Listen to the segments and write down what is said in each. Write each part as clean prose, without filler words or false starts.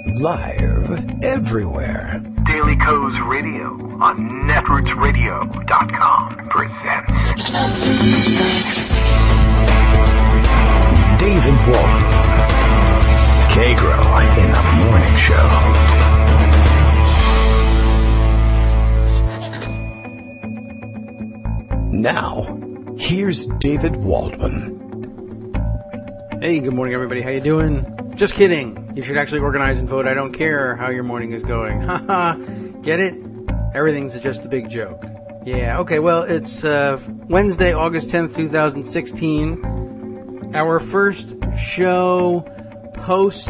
Live everywhere. Daily Co's Radio on netrootsradio.com presents David Walton. Kagro in the Morning Show. Now, here's David Waldman. Hey, good morning, everybody. How you doing? Just kidding. You should actually organize and vote. I don't care how your morning is going. Haha. Get it? Everything's just a big joke. Yeah, okay, well, it's Wednesday, August 10th, 2016. Our first show post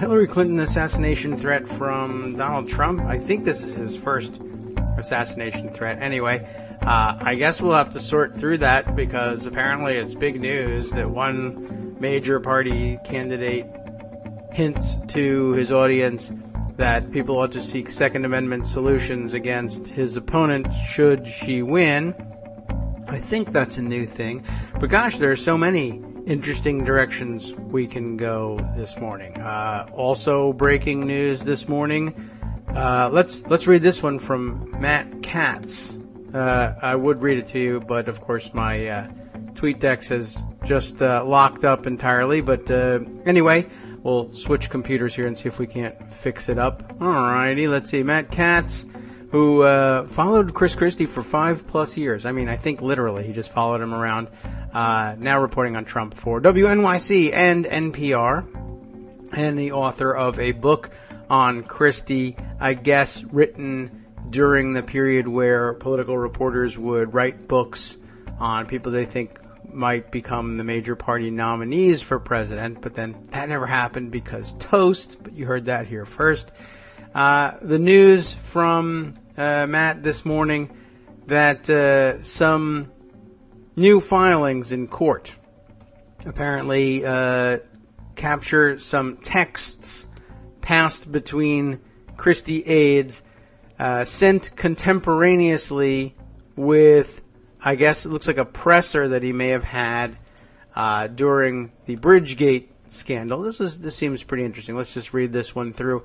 Hillary Clinton assassination threat from Donald Trump. I think this is his first assassination threat. Anyway, I guess we'll have to sort through that because apparently it's big news that one major party candidate hints to his audience that people ought to seek Second Amendment solutions against his opponent should she win. I think that's a new thing. But gosh, there are so many interesting directions we can go this morning. Also breaking news this morning. Let's read this one from Matt Katz. I would read it to you, but of course my TweetDeck has just locked up entirely. But anyway, we'll switch computers here and see if we can't fix it up. Alrighty, let's see. Matt Katz, who followed Chris Christie for 5+ years. I mean, I think literally he just followed him around. Now reporting on Trump for WNYC and NPR, and the author of a book on Christie, I guess written during the period where political reporters would write books on people they think might become the major party nominees for president, but then that never happened because toast, but you heard that here first. The news from Matt this morning that some new filings in court apparently capture some texts passed between Christie aides sent contemporaneously with, I guess it looks like a presser that he may have had during the Bridgegate scandal. This seems pretty interesting. Let's just read this one through.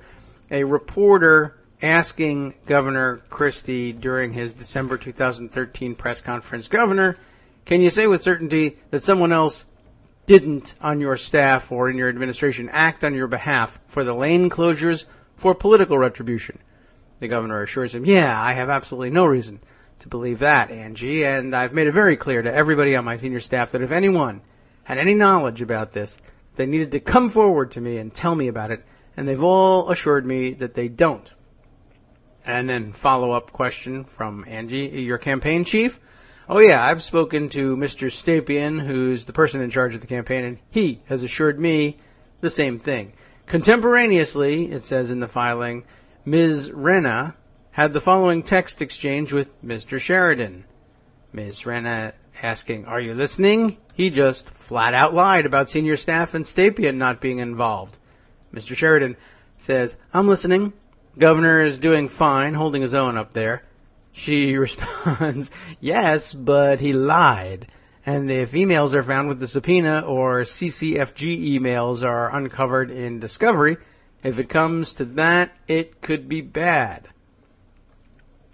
A reporter asking Governor Christie during his December 2013 press conference, "Governor, can you say with certainty that someone else didn't on your staff or in your administration act on your behalf for the lane closures for political retribution?" The governor assures him, "Yeah, I have absolutely no reason to believe that, Angie, and I've made it very clear to everybody on my senior staff that if anyone had any knowledge about this, they needed to come forward to me and tell me about it, and they've all assured me that they don't." And then follow-up question from Angie, "Your campaign chief?" "Oh yeah, I've spoken to Mr. Stapien, who's the person in charge of the campaign, and he has assured me the same thing." Contemporaneously, it says in the filing, Ms. Renna had the following text exchange with Mr. Sheridan. Ms. Renna asking, "Are you listening? He just flat out lied about senior staff and Stapien not being involved." Mr. Sheridan says, "I'm listening. Governor is doing fine, holding his own up there." She responds, "Yes, but he lied. And if emails are found with the subpoena or CCFG emails are uncovered in discovery, if it comes to that, it could be bad."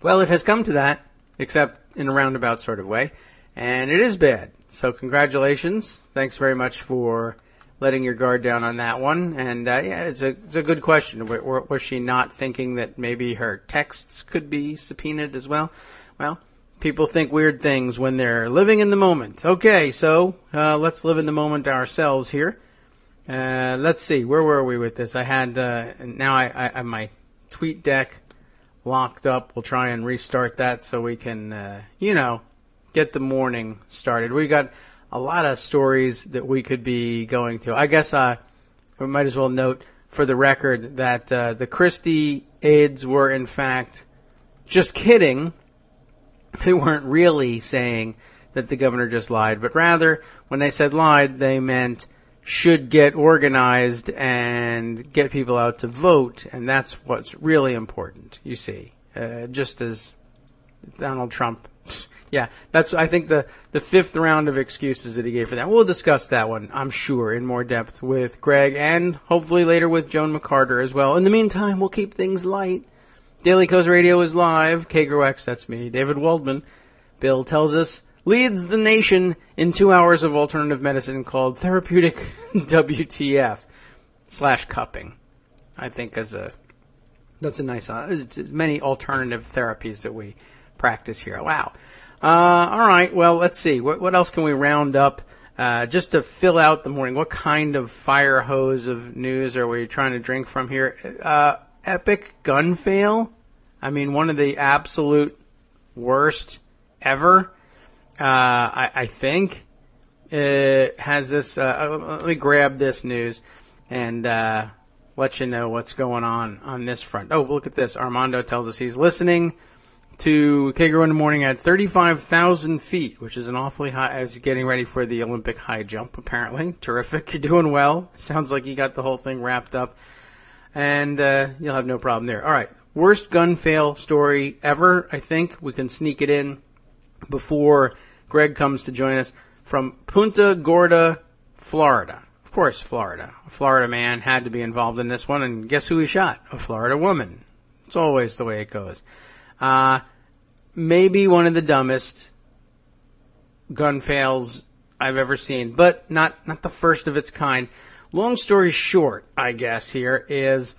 Well, it has come to that, except in a roundabout sort of way, and it is bad. So congratulations. Thanks very much for letting your guard down on that one. And yeah, it's a good question. Was she not thinking that maybe her texts could be subpoenaed as well? Well, people think weird things when they're living in the moment. Okay, so let's live in the moment ourselves here. Let's see, where were we with this? I had, now I have my TweetDeck locked up. We'll try and restart that so we can, get the morning started. We got a lot of stories that we could be going to. I guess we might as well note for the record that the Christie aides were in fact just kidding. They weren't really saying that the governor just lied, but rather when they said lied, they meant should get organized and get people out to vote, and that's what's really important, you see. Just as Donald Trump Yeah, that's, I think, the fifth round of excuses that he gave for that. We'll discuss that one, I'm sure, in more depth with Greg and hopefully later with Joan McCarter as well. In the meantime, we'll keep things light. Daily Kos Radio is live. Kagro X, that's me. David Waldman. Bill tells us, leads the nation in 2 hours of alternative medicine called therapeutic WTF / cupping. I think that's a nice, many alternative therapies that we practice here. Wow. All right. Well, let's see. What else can we round up just to fill out the morning? What kind of fire hose of news are we trying to drink from here? Epic gun fail. I mean, one of the absolute worst ever. I think it has this. Let me grab this news and let you know what's going on this front. Oh, look at this. Armando tells us he's listening to Kagro in the morning at 35,000 feet, which is an awfully high, as getting ready for the Olympic high jump, apparently. Terrific. You're doing well. Sounds like you got the whole thing wrapped up. And you'll have no problem there. All right. Worst gun fail story ever, I think. We can sneak it in before Greg comes to join us from Punta Gorda, Florida. Of course, Florida. A Florida man had to be involved in this one, and guess who he shot? A Florida woman. It's always the way it goes. Maybe one of the dumbest gun fails I've ever seen, but not the first of its kind. Long story short, I guess here is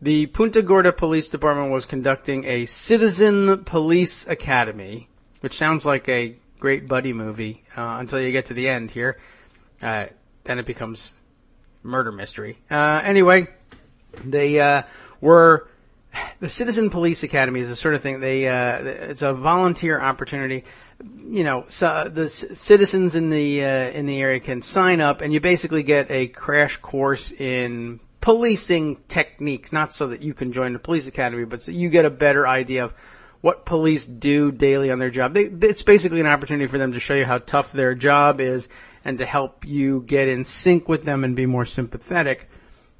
the Punta Gorda Police Department was conducting a Citizen Police Academy, which sounds like a great buddy movie until you get to the end here. Then it becomes murder mystery. Anyway, they were... The Citizen Police Academy is the sort of thing it's a volunteer opportunity. You know, so the citizens in the area can sign up, and you basically get a crash course in policing techniques. Not so that you can join the police academy, but so you get a better idea of what police do daily on their job. It's basically an opportunity for them to show you how tough their job is, and to help you get in sync with them and be more sympathetic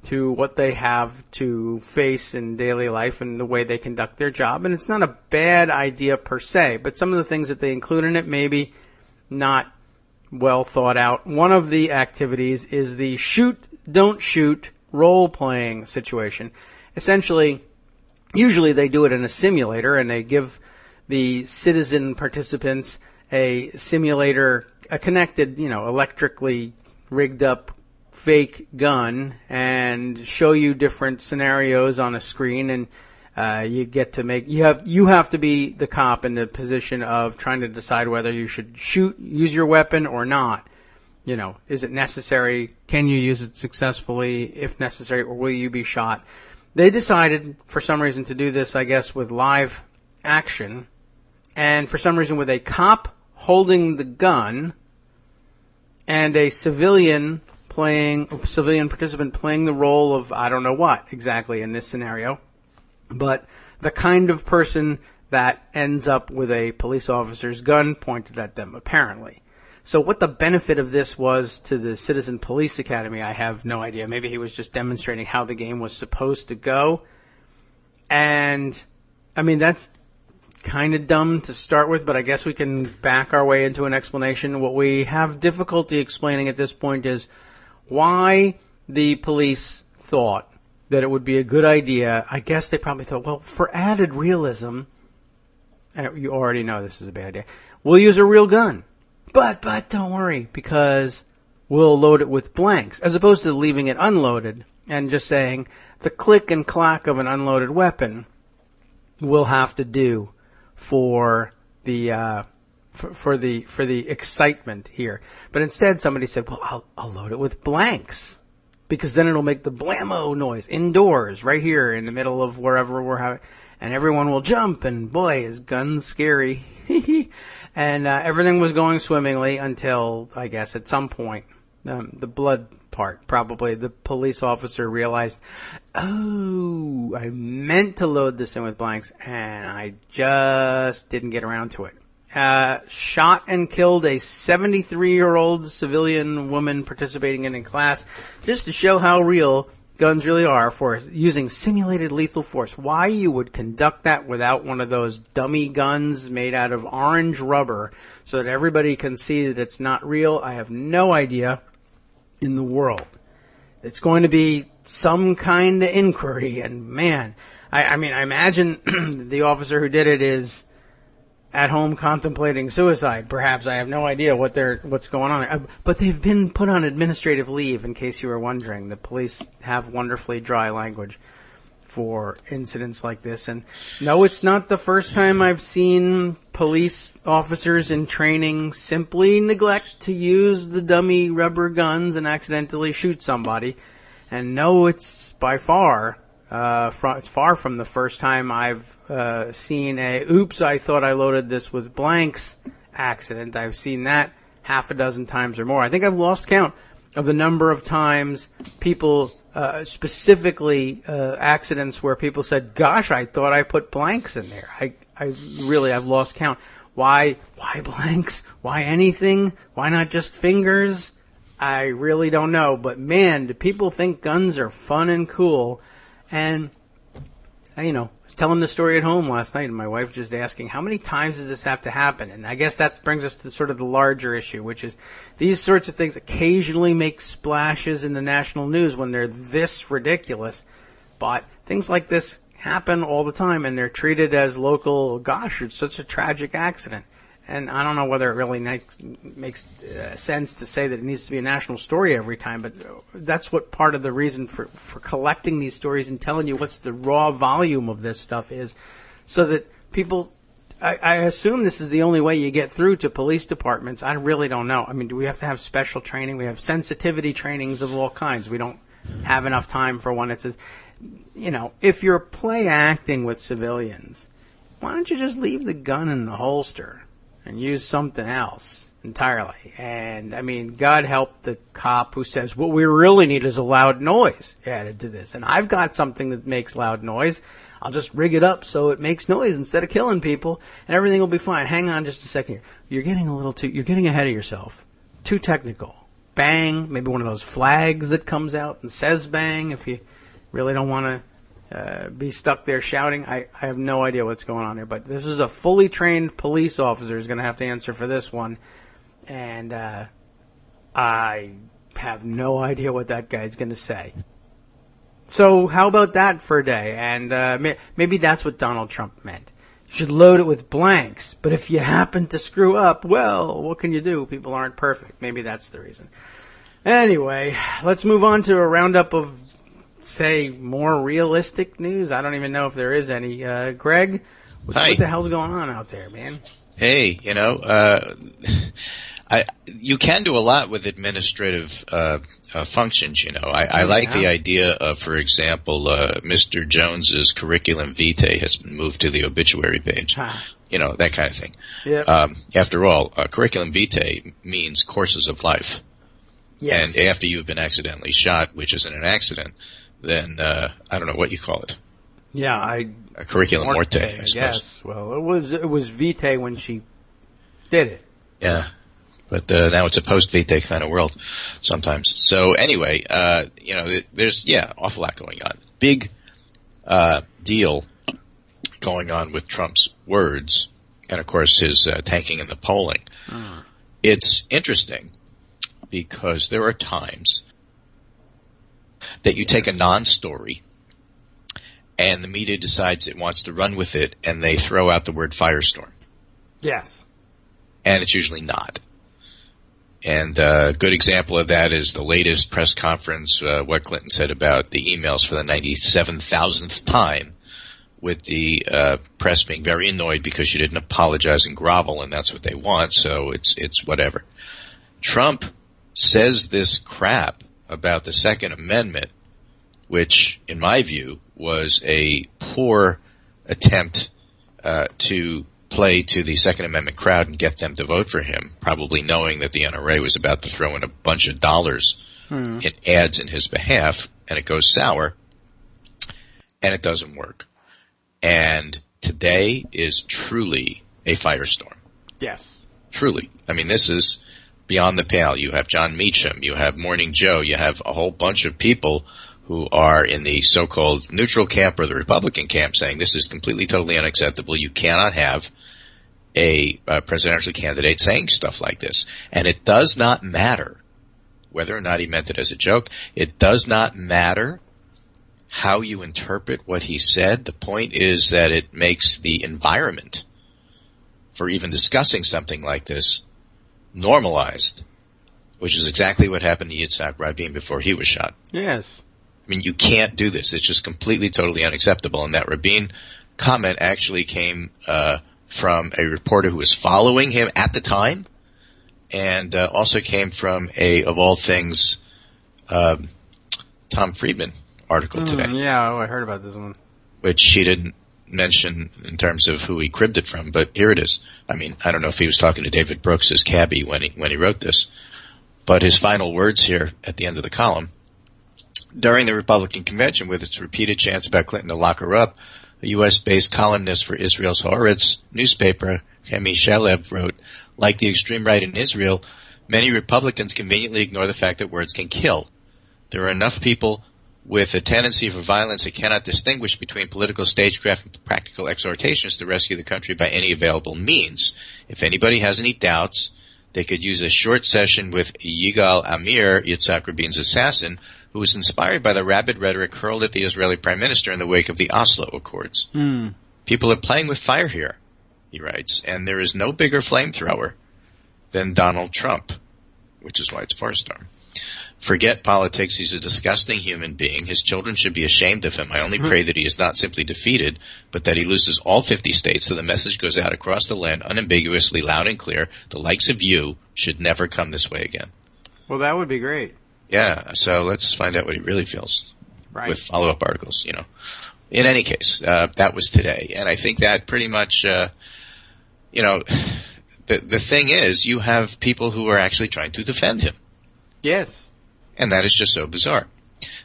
to what they have to face in daily life and the way they conduct their job. And it's not a bad idea per se, but some of the things that they include in it maybe not well thought out. One of the activities is the shoot, don't shoot role-playing situation. Essentially, usually they do it in a simulator, and they give the citizen participants a simulator, a connected, electrically rigged up fake gun, and show you different scenarios on a screen, and you get to make you have to be the cop in the position of trying to decide whether you should use your weapon or not. Is it necessary? Can you use it successfully if necessary, or will you be shot? They decided for some reason to do this, I guess, with live action, and for some reason with a cop holding the gun and a civilian participant playing the role of I don't know what exactly in this scenario, but the kind of person that ends up with a police officer's gun pointed at them, apparently. So what the benefit of this was to the Citizen Police Academy, I have no idea. Maybe he was just demonstrating how the game was supposed to go. And, I mean, that's kind of dumb to start with, but I guess we can back our way into an explanation. What we have difficulty explaining at this point is why the police thought that it would be a good idea. I guess they probably thought, well, for added realism, you already know this is a bad idea, we'll use a real gun. But don't worry, because we'll load it with blanks, as opposed to leaving it unloaded and just saying the click and clack of an unloaded weapon will have to do for the for the excitement here. But instead somebody said, well, I'll load it with blanks, because then it'll make the blammo noise indoors right here in the middle of wherever we're having, and everyone will jump, and boy, is guns scary. And everything was going swimmingly until, I guess, at some point, the blood part, probably the police officer realized, oh, I meant to load this in with blanks, and I just didn't get around to it. Shot and killed a 73-year-old civilian woman participating in class, just to show how real guns really are for using simulated lethal force. Why you would conduct that without one of those dummy guns made out of orange rubber so that everybody can see that it's not real, I have no idea in the world. It's going to be some kind of inquiry, and man, I mean, I imagine the officer who did it is at home contemplating suicide, perhaps. I have no idea what's going on. But they've been put on administrative leave, in case you were wondering. The police have wonderfully dry language for incidents like this. And no, it's not the first time I've seen police officers in training simply neglect to use the dummy rubber guns and accidentally shoot somebody. And no, it's by far, it's far from the first time I've seen oops, I thought I loaded this with blanks accident. I've seen that half a dozen times or more. I think I've lost count of the number of times people, specifically accidents where people said, gosh, I thought I put blanks in there. I've lost count. Why blanks? Why anything? Why not just fingers? I really don't know. But man, do people think guns are fun and cool? And, you know, telling the story at home last night, and my wife just asking, how many times does this have to happen? And I guess that brings us to sort of the larger issue, which is these sorts of things occasionally make splashes in the national news when they're this ridiculous. But things like this happen all the time, and they're treated as local, gosh, it's such a tragic accident. And I don't know whether it really makes sense to say that it needs to be a national story every time, but that's what part of the reason for collecting these stories and telling you what's the raw volume of this stuff is, so that people, I assume this is the only way you get through to police departments. I really don't know. I mean, do we have to have special training? We have sensitivity trainings of all kinds. We don't have enough time for one. It says, you know, if you're play acting with civilians, why don't you just leave the gun in the holster and use something else entirely? And, I mean, God help the cop who says, what we really need is a loud noise added to this. And I've got something that makes loud noise. I'll just rig it up so it makes noise instead of killing people, and everything will be fine. Hang on just a second here. You're getting ahead of yourself. Too technical. Bang, maybe one of those flags that comes out and says bang if you really don't want to be stuck there shouting. I have no idea what's going on here, but this is a fully trained police officer who's going to have to answer for this one, and I have no idea what that guy's going to say. So how about that for a day? And maybe that's what Donald Trump meant. You should load it with blanks, but if you happen to screw up, well, what can you do? People aren't perfect. Maybe that's the reason. Anyway, let's move on to a roundup of, say, more realistic news. I don't even know if there is any. Greg, what the hell's going on out there, man? Hey, you know, you can do a lot with administrative functions, you know. I like the idea of, for example, Mr. Jones's curriculum vitae has been moved to the obituary page. You know, that kind of thing. Yep. After all, curriculum vitae means courses of life. Yes. And after you've been accidentally shot, which isn't an accident, then I don't know what you call it. Yeah, a curriculum morte, I suppose. Yes. Well, it was vitae when she did it. Yeah. But now it's a post-vitae kind of world sometimes. So anyway, you know, there's, awful lot going on. Big deal going on with Trump's words and, of course, his tanking in the polling. It's interesting because there are times that you take a non-story and the media decides it wants to run with it and they throw out the word firestorm. Yes. And it's usually not. And a good example of that is the latest press conference, what Clinton said about the emails for the 97,000th time, with the press being very annoyed because she didn't apologize and grovel, and that's what they want, so it's whatever. Trump says this crap about the Second Amendment, which, in my view, was a poor attempt to play to the Second Amendment crowd and get them to vote for him, probably knowing that the NRA was about to throw in a bunch of dollars in ads in his behalf, and it goes sour, and it doesn't work. And today is truly a firestorm. Yes. Truly. I mean, this is beyond the pale. You have John Meacham, you have Morning Joe, you have a whole bunch of people who are in the so-called neutral camp or the Republican camp saying this is completely, totally unacceptable. You cannot have a presidential candidate saying stuff like this. And it does not matter whether or not he meant it as a joke. It does not matter how you interpret what he said. The point is that it makes the environment for even discussing something like this normalized, which is exactly what happened to Yitzhak Rabin before he was shot. Yes. I mean, you can't do this. It's just completely, totally unacceptable. And that Rabin comment actually came from a reporter who was following him at the time, and also came from of all things, Tom Friedman article today. Yeah, I heard about this one. Which he didn't mention in terms of who he cribbed it from, but here it is. I mean, I don't know if he was talking to David Brooks, his cabbie, when he wrote this, but his final words here at the end of the column: during the Republican convention, with its repeated chants about Clinton to lock her up, a U.S.-based columnist for Israel's Haaretz newspaper, Hemi Shalev, wrote, like the extreme right in Israel, many Republicans conveniently ignore the fact that words can kill. There are enough people with a tendency for violence that cannot distinguish between political stagecraft and practical exhortations to rescue the country by any available means. If anybody has any doubts, they could use a short session with Yigal Amir, Yitzhak Rabin's assassin, who was inspired by the rabid rhetoric hurled at the Israeli prime minister in the wake of the Oslo Accords. People are playing with fire here, he writes, and there is no bigger flamethrower than Donald Trump, which is why it's Farstar. Forget politics. He's a disgusting human being. His children should be ashamed of him. I only pray that he is not simply defeated, but that he loses all 50 states so the message goes out across the land unambiguously, loud and clear. The likes of you should never come this way again. Well, that would be great. Yeah, so let's find out what he really feels with follow-up articles, you know. In any case, that was today. And I think that pretty much, you know, the thing is, you have people who are actually trying to defend him. Yes. And that is just so bizarre.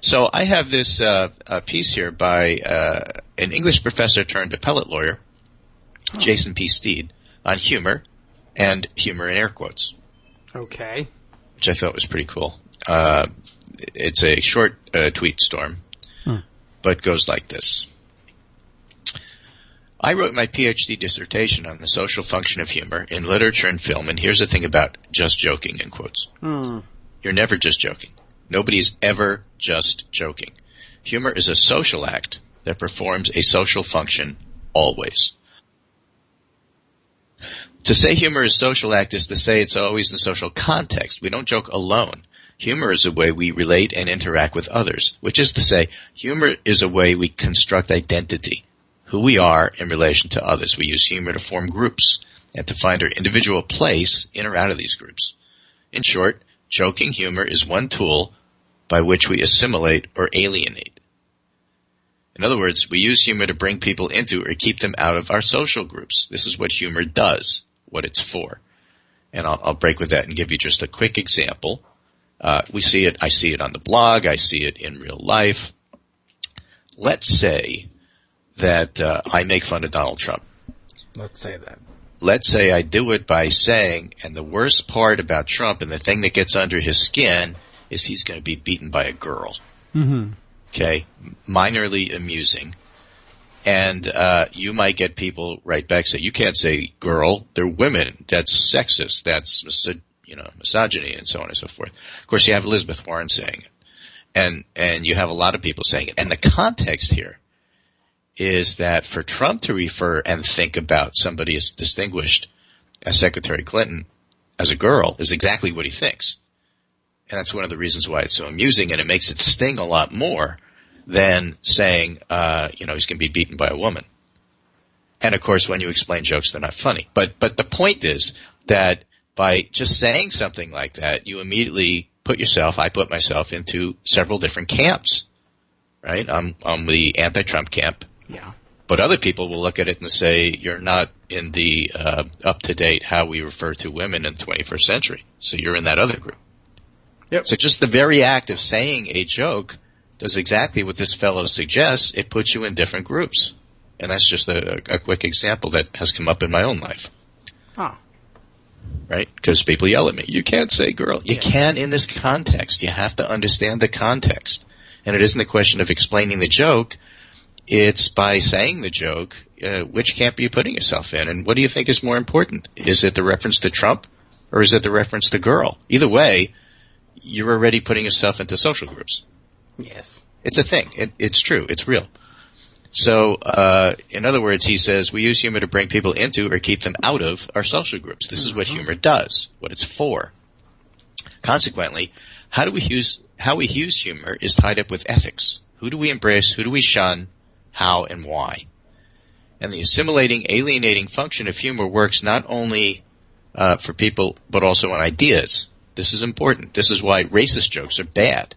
So I have this piece here by an English professor turned appellate lawyer, Jason P. Steed, on humor, and humor in air quotes. Okay. Which I thought was pretty cool. It's a short tweet storm, but goes like this. I wrote my PhD dissertation on the social function of humor in literature and film, and here's the thing about just joking, in quotes. You're never just joking. Nobody's ever just joking. Humor is a social act that performs a social function always. To say humor is a social act is to say it's always in social context. We don't joke alone. Humor is a way we relate and interact with others, which is to say, humor is a way we construct identity, who we are in relation to others. We use humor to form groups and to find our individual place in or out of these groups. In short, joking humor is one tool by which we assimilate or alienate. In other words, we use humor to bring people into or keep them out of our social groups. This is what humor does, what it's for. And I'll break with that and give you just a quick example. We see it. I see it on the blog. I see it in real life. Let's say that I make fun of Donald Trump. Let's say that. Let's say I do it by saying, and the worst part about Trump and the thing that gets under his skin is he's going to be beaten by a girl. Okay? Minorly amusing. And you might get people right back say, you can't say girl, they're women. That's sexist. That's misogyny and so on and so forth. Of course, you have Elizabeth Warren saying it. And you have a lot of people saying it. And the context here is that for Trump to refer and think about somebody as distinguished as Secretary Clinton as a girl is exactly what he thinks. And that's one of the reasons why it's so amusing, and it makes it sting a lot more than saying, he's going to be beaten by a woman. And, of course, when you explain jokes, they're not funny. But the point is that by just saying something like that, you immediately I put myself into several different camps, right? I'm the anti-Trump camp. Yeah. But other people will look at it and say, you're not in the up-to-date how we refer to women in the 21st century. So you're in that other group. Yep. So just the very act of saying a joke does exactly what this fellow suggests. It puts you in different groups. And that's just a quick example that has come up in my own life. Oh. Right? Because people yell at me, you can't say girl. You can in this context. You have to understand the context. And it isn't a question of explaining the joke. It's by saying the joke, which camp are you putting yourself in? And what do you think is more important? Is it the reference to Trump or is it the reference to girl? Either way, you're already putting yourself into social groups. Yes. It's a thing. It's true. It's real. So, in other words, he says, we use humor to bring people into or keep them out of our social groups. This is what humor does, what it's for. Consequently, how we use humor is tied up with ethics. Who do we embrace? Who do we shun? How and why? And the assimilating, alienating function of humor works not only for people, but also on ideas. This is important. This is why racist jokes are bad.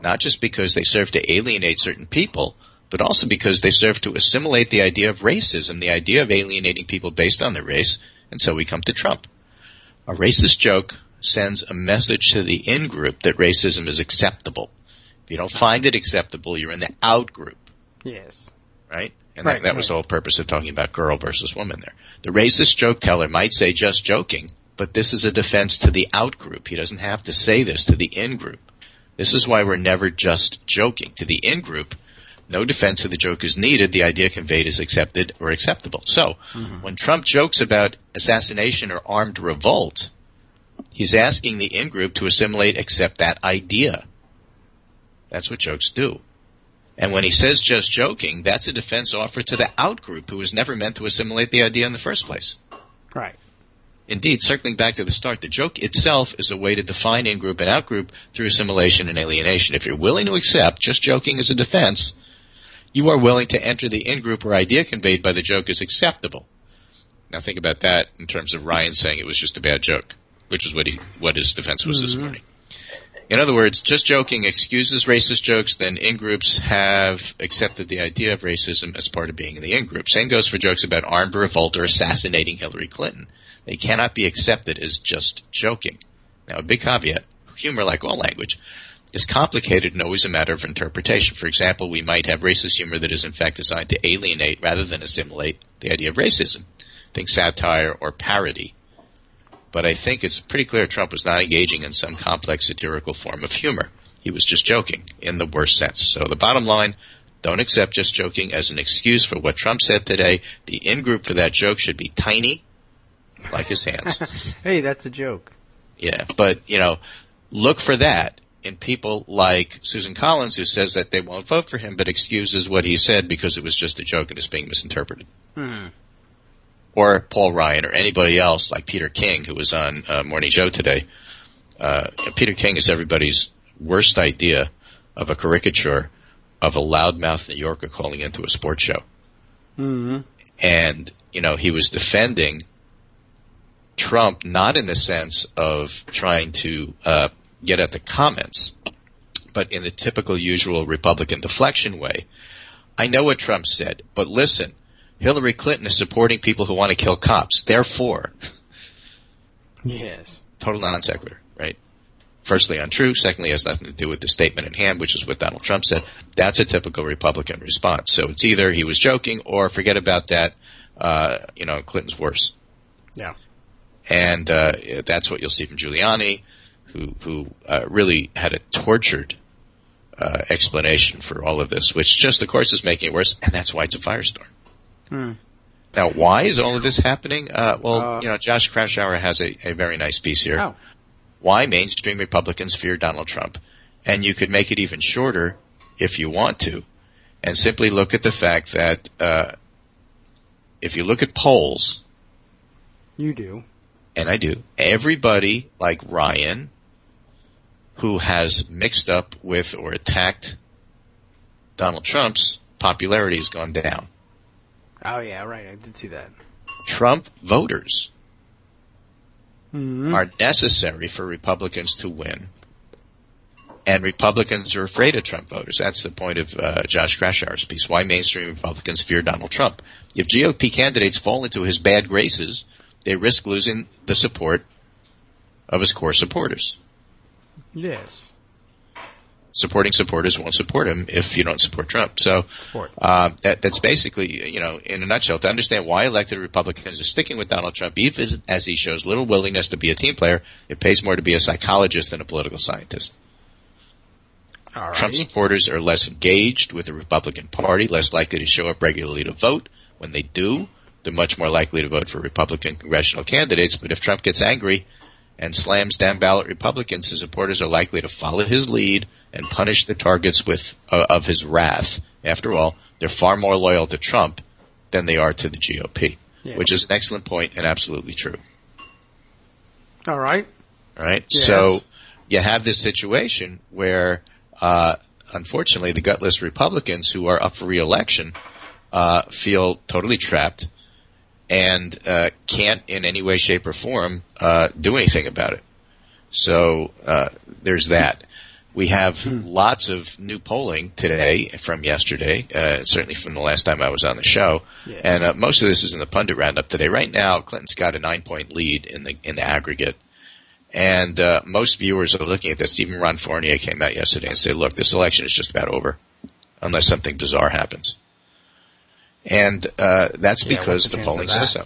Not just because they serve to alienate certain people, but also because they serve to assimilate the idea of racism, the idea of alienating people based on their race, and so we come to Trump. A racist joke sends a message to the in-group that racism is acceptable. If you don't find it acceptable, you're in the out-group. Yes. Right? And that was the whole purpose of talking about girl versus woman there. The racist joke teller might say just joking, but this is a defense to the out-group. He doesn't have to say this to the in-group. This is why we're never just joking. To the in-group, no defense of the joke is needed. The idea conveyed is accepted or acceptable. So, when Trump jokes about assassination or armed revolt, he's asking the in-group to assimilate, accept that idea. That's what jokes do. And when he says just joking, that's a defense offered to the out-group who was never meant to assimilate the idea in the first place. Right. Indeed, circling back to the start, the joke itself is a way to define in-group and out-group through assimilation and alienation. If you're willing to accept just joking as a defense, you are willing to enter the in-group where idea conveyed by the joke is acceptable. Now think about that in terms of Ryan saying it was just a bad joke, which is what his defense was this morning. In other words, just joking excuses racist jokes, then in-groups have accepted the idea of racism as part of being in the in-group. Same goes for jokes about armed revolt or assassinating Hillary Clinton. They cannot be accepted as just joking. Now, a big caveat, humor, like all language, is complicated and always a matter of interpretation. For example, we might have racist humor that is in fact designed to alienate rather than assimilate the idea of racism. Think satire or parody. But I think it's pretty clear Trump was not engaging in some complex satirical form of humor. He was just joking in the worst sense. So the bottom line, don't accept just joking as an excuse for what Trump said today. The in-group for that joke should be tiny, like his hands. Hey, that's a joke. Yeah, but, look for that in people like Susan Collins, who says that they won't vote for him, but excuses what he said because it was just a joke and is being misinterpreted. Or Paul Ryan or anybody else like Peter King, who was on Morning Joe today. Peter King is everybody's worst idea of a caricature of a loudmouth New Yorker calling into a sports show. And, he was defending Trump not in the sense of trying to get at the comments, but in the typical usual Republican deflection way. I know what Trump said, but listen, Hillary Clinton is supporting people who want to kill cops. Therefore, yes, total non sequitur, right? Firstly, untrue. Secondly, has nothing to do with the statement in hand, which is what Donald Trump said. That's a typical Republican response. So it's either he was joking or forget about that. Clinton's worse. Yeah. And that's what you'll see from Giuliani, who really had a tortured explanation for all of this, which just, of course, is making it worse, and that's why it's a firestorm. Now, why is all of this happening? Josh Kraushaar has a very nice piece here. Oh. Why mainstream Republicans fear Donald Trump. And you could make it even shorter if you want to, and simply look at the fact that if you look at polls... You do. And I do. Everybody like Ryan, who has mixed up with or attacked Donald Trump's popularity has gone down. Oh, yeah, right. I did see that. Trump voters are necessary for Republicans to win. And Republicans are afraid of Trump voters. That's the point of Josh Kraushaar's piece. Why mainstream Republicans fear Donald Trump. If GOP candidates fall into his bad graces, they risk losing the support of his core supporters. Yes. Supporting supporters won't support him if you don't support Trump. So that's basically, in a nutshell, to understand why elected Republicans are sticking with Donald Trump, even as he shows little willingness to be a team player, it pays more to be a psychologist than a political scientist. All right. Trump supporters are less engaged with the Republican Party, less likely to show up regularly to vote. When they do, they're much more likely to vote for Republican congressional candidates. But if Trump gets angry and slams down ballot Republicans, his supporters are likely to follow his lead and punish the targets of his wrath. After all, they're far more loyal to Trump than they are to the GOP, which is an excellent point and absolutely true. All right. All right. Yes. So you have this situation where, unfortunately, the gutless Republicans who are up for re-election feel totally trapped and can't in any way, shape, or form do anything about it. So there's that. We have lots of new polling today from yesterday, certainly from the last time I was on the show, and most of this is in the pundit roundup today. Right now, Clinton's got a 9-point lead in the aggregate, and most viewers are looking at this. Even Ron Fournier came out yesterday and said, "Look, this election is just about over, unless something bizarre happens." And that's because the polling says so.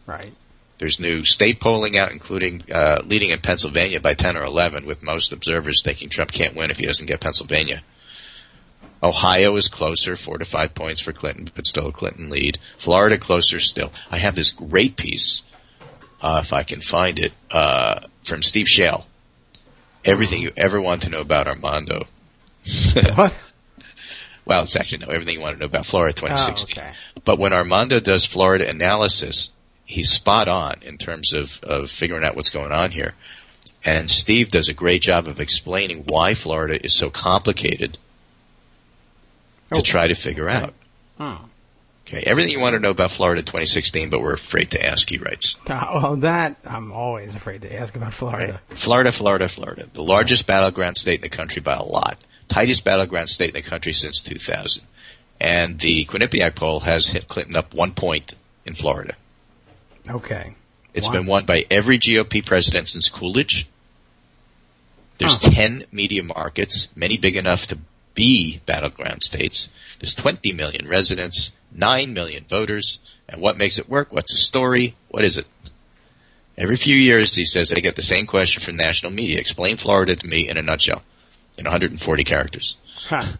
Right. There's new state polling out, including leading in Pennsylvania by 10 or 11, with most observers thinking Trump can't win if he doesn't get Pennsylvania. Ohio is closer, 4 to 5 points for Clinton, but still a Clinton lead. Florida closer still. I have this great piece, if I can find it, from Steve Shale. Everything you ever want to know about Armando. What? Well, it's actually everything you want to know about Florida 2016. Oh, okay. But when Armando does Florida analysis, he's spot on in terms of figuring out what's going on here. And Steve does a great job of explaining why Florida is so complicated to try to figure out. Oh. Okay, everything you want to know about Florida 2016, but we're afraid to ask, he writes. Well, that I'm always afraid to ask about Florida. Right. Florida. The largest battleground state in the country by a lot. Tightest battleground state in the country since 2000. And the Quinnipiac poll has hit Clinton up 1 point in Florida. Okay. It's been won by every GOP president since Coolidge. There's 10 media markets, many big enough to be battleground states. There's 20 million residents, 9 million voters. And what makes it work? What's the story? What is it? Every few years, he says, I get the same question from national media. Explain Florida to me in a nutshell, in 140 characters. Huh.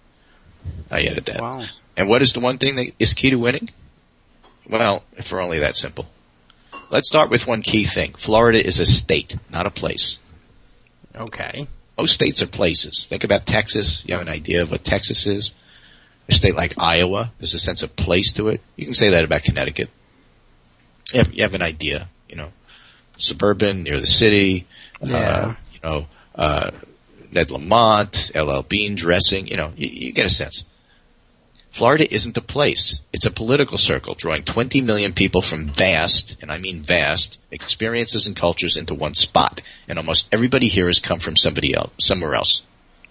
I edit that. Wow. And what is the one thing that is key to winning? Well, if we're only that simple. Let's start with one key thing. Florida is a state, not a place. Okay. Most states are places. Think about Texas. You have an idea of what Texas is. A state like Iowa, there's a sense of place to it. You can say that about Connecticut. You have an idea, suburban, near the city, Ned Lamont, LL Bean dressing, you get a sense. Florida isn't a place. It's a political circle drawing 20 million people from vast, and I mean vast, experiences and cultures into one spot. And almost everybody here has come from somewhere else.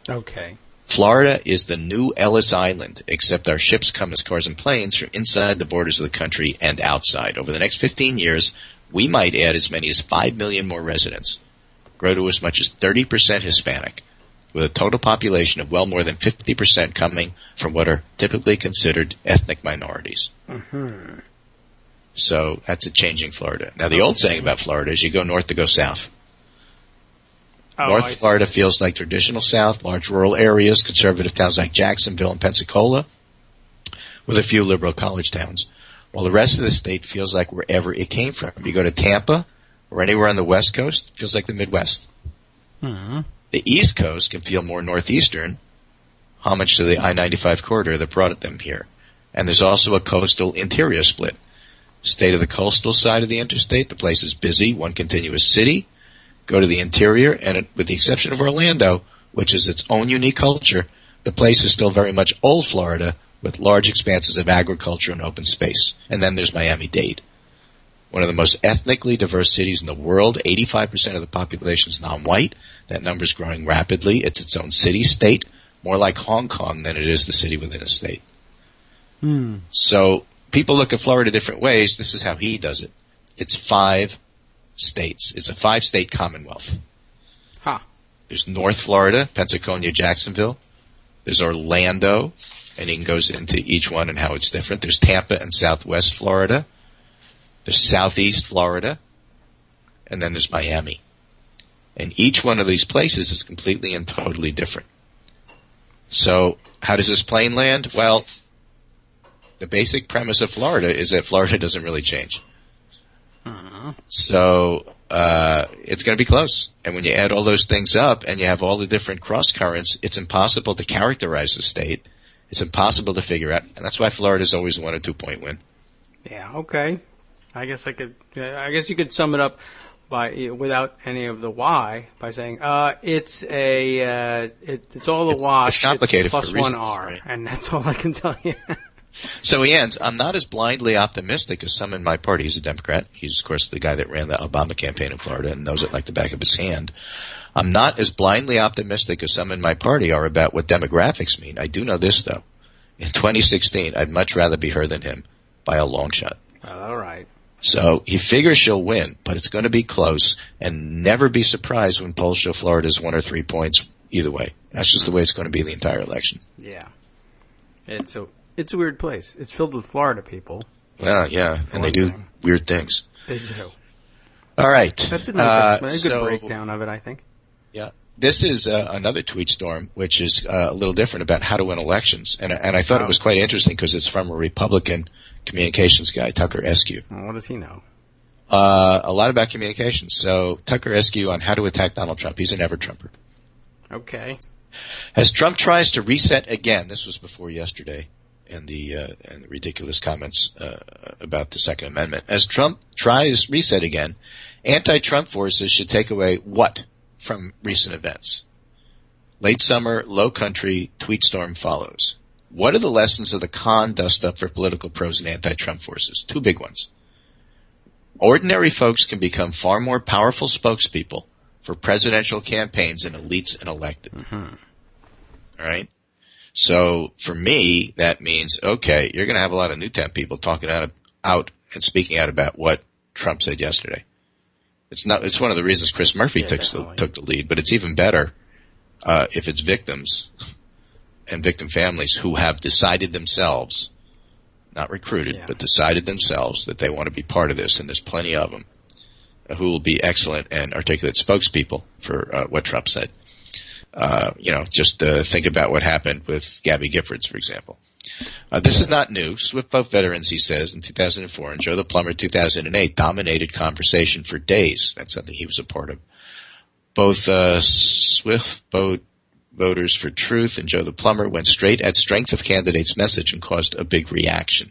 Okay. Florida is the new Ellis Island, except our ships come as cars and planes from inside the borders of the country and outside. Over the next 15 years, we might add as many as 5 million more residents, grow to as much as 30% Hispanic, with a total population of well more than 50% coming from what are typically considered ethnic minorities. Mm-hmm. So that's a changing Florida. Now, the old saying about Florida is you go north to go south. North Florida feels like traditional South, large rural areas, conservative towns like Jacksonville and Pensacola, with a few liberal college towns, while the rest of the state feels like wherever it came from. You go to Tampa or anywhere on the West Coast, it feels like the Midwest. Mm-hmm. The East Coast can feel more northeastern, homage to the I-95 corridor that brought them here. And there's also a coastal interior split. Stay to the coastal side of the interstate, the place is busy, one continuous city. Go to the interior, and with the exception of Orlando, which is its own unique culture, the place is still very much old Florida with large expanses of agriculture and open space. And then there's Miami-Dade, one of the most ethnically diverse cities in the world. 85% of the population is non-white. That number is growing rapidly. It's its own city-state, more like Hong Kong than it is the city within a state. So people look at Florida different ways. This is how he does it. It's 5 states. It's a 5-state commonwealth. Huh. There's North Florida, Pensacola, Jacksonville. There's Orlando, and he goes into each one and how it's different. There's Tampa and Southwest Florida. There's Southeast Florida. And then there's Miami. And each one of these places is completely and totally different. So how does this plane land? Well, the basic premise of Florida is that Florida doesn't really change. So it's going to be close. And when you add all those things up and you have all the different cross currents, it's impossible to characterize the state. It's impossible to figure out. And that's why Florida's always a 1 or 2 point win. Yeah, okay. I guess you could sum it up by without any of the why by saying it's all a wash. It's complicated it's plus for reasons, 1 R, right? and that's all I can tell you. So he ends, I'm not as blindly optimistic as some in my party. He's a Democrat. He's, of course, the guy that ran the Obama campaign in Florida and knows it like the back of his hand. I'm not as blindly optimistic as some in my party are about what demographics mean. I do know this, though. In 2016, I'd much rather be her than him by a long shot. Well, all right. So he figures she'll win, but it's going to be close, and never be surprised when polls show Florida's 1 or 3 points either way. That's just the way it's going to be the entire election. Yeah. It's a weird place. It's filled with Florida people. Well, yeah, and they do weird things. They do. All right. That's a nice good breakdown of it, I think. Yeah. This is another tweet storm, which is a little different about how to win elections. And I thought it was quite interesting because it's from a Republican communications guy, Tucker Eskew. Well, what does he know? A lot about communications. So Tucker Eskew on how to attack Donald Trump. He's an ever-Trumper. Okay. As Trump tries to reset again, this was before yesterday, and the ridiculous comments about the Second Amendment. As Trump tries reset again, anti-Trump forces should take away what from recent events? Late summer, low country, tweet storm follows. What are the lessons of the con dust-up for political pros and anti-Trump forces? 2 big ones. Ordinary folks can become far more powerful spokespeople for presidential campaigns than elites and elected. Mm-hmm. All right? So for me, that means, okay, you're going to have a lot of Newtown people talking out and speaking out about what Trump said yesterday. It's one of the reasons Chris Murphy took the lead, but it's even better if it's victims and victim families who have decided themselves, not recruited, but decided themselves that they want to be part of this, and there's plenty of them who will be excellent and articulate spokespeople for what Trump said. Just think about what happened with Gabby Giffords, for example. This is not new. Swift Boat veterans, he says, in 2004 and Joe the Plumber in 2008 dominated conversation for days. That's something he was a part of. Both Swift Boat Voters for Truth and Joe the Plumber went straight at strength of candidate's message and caused a big reaction.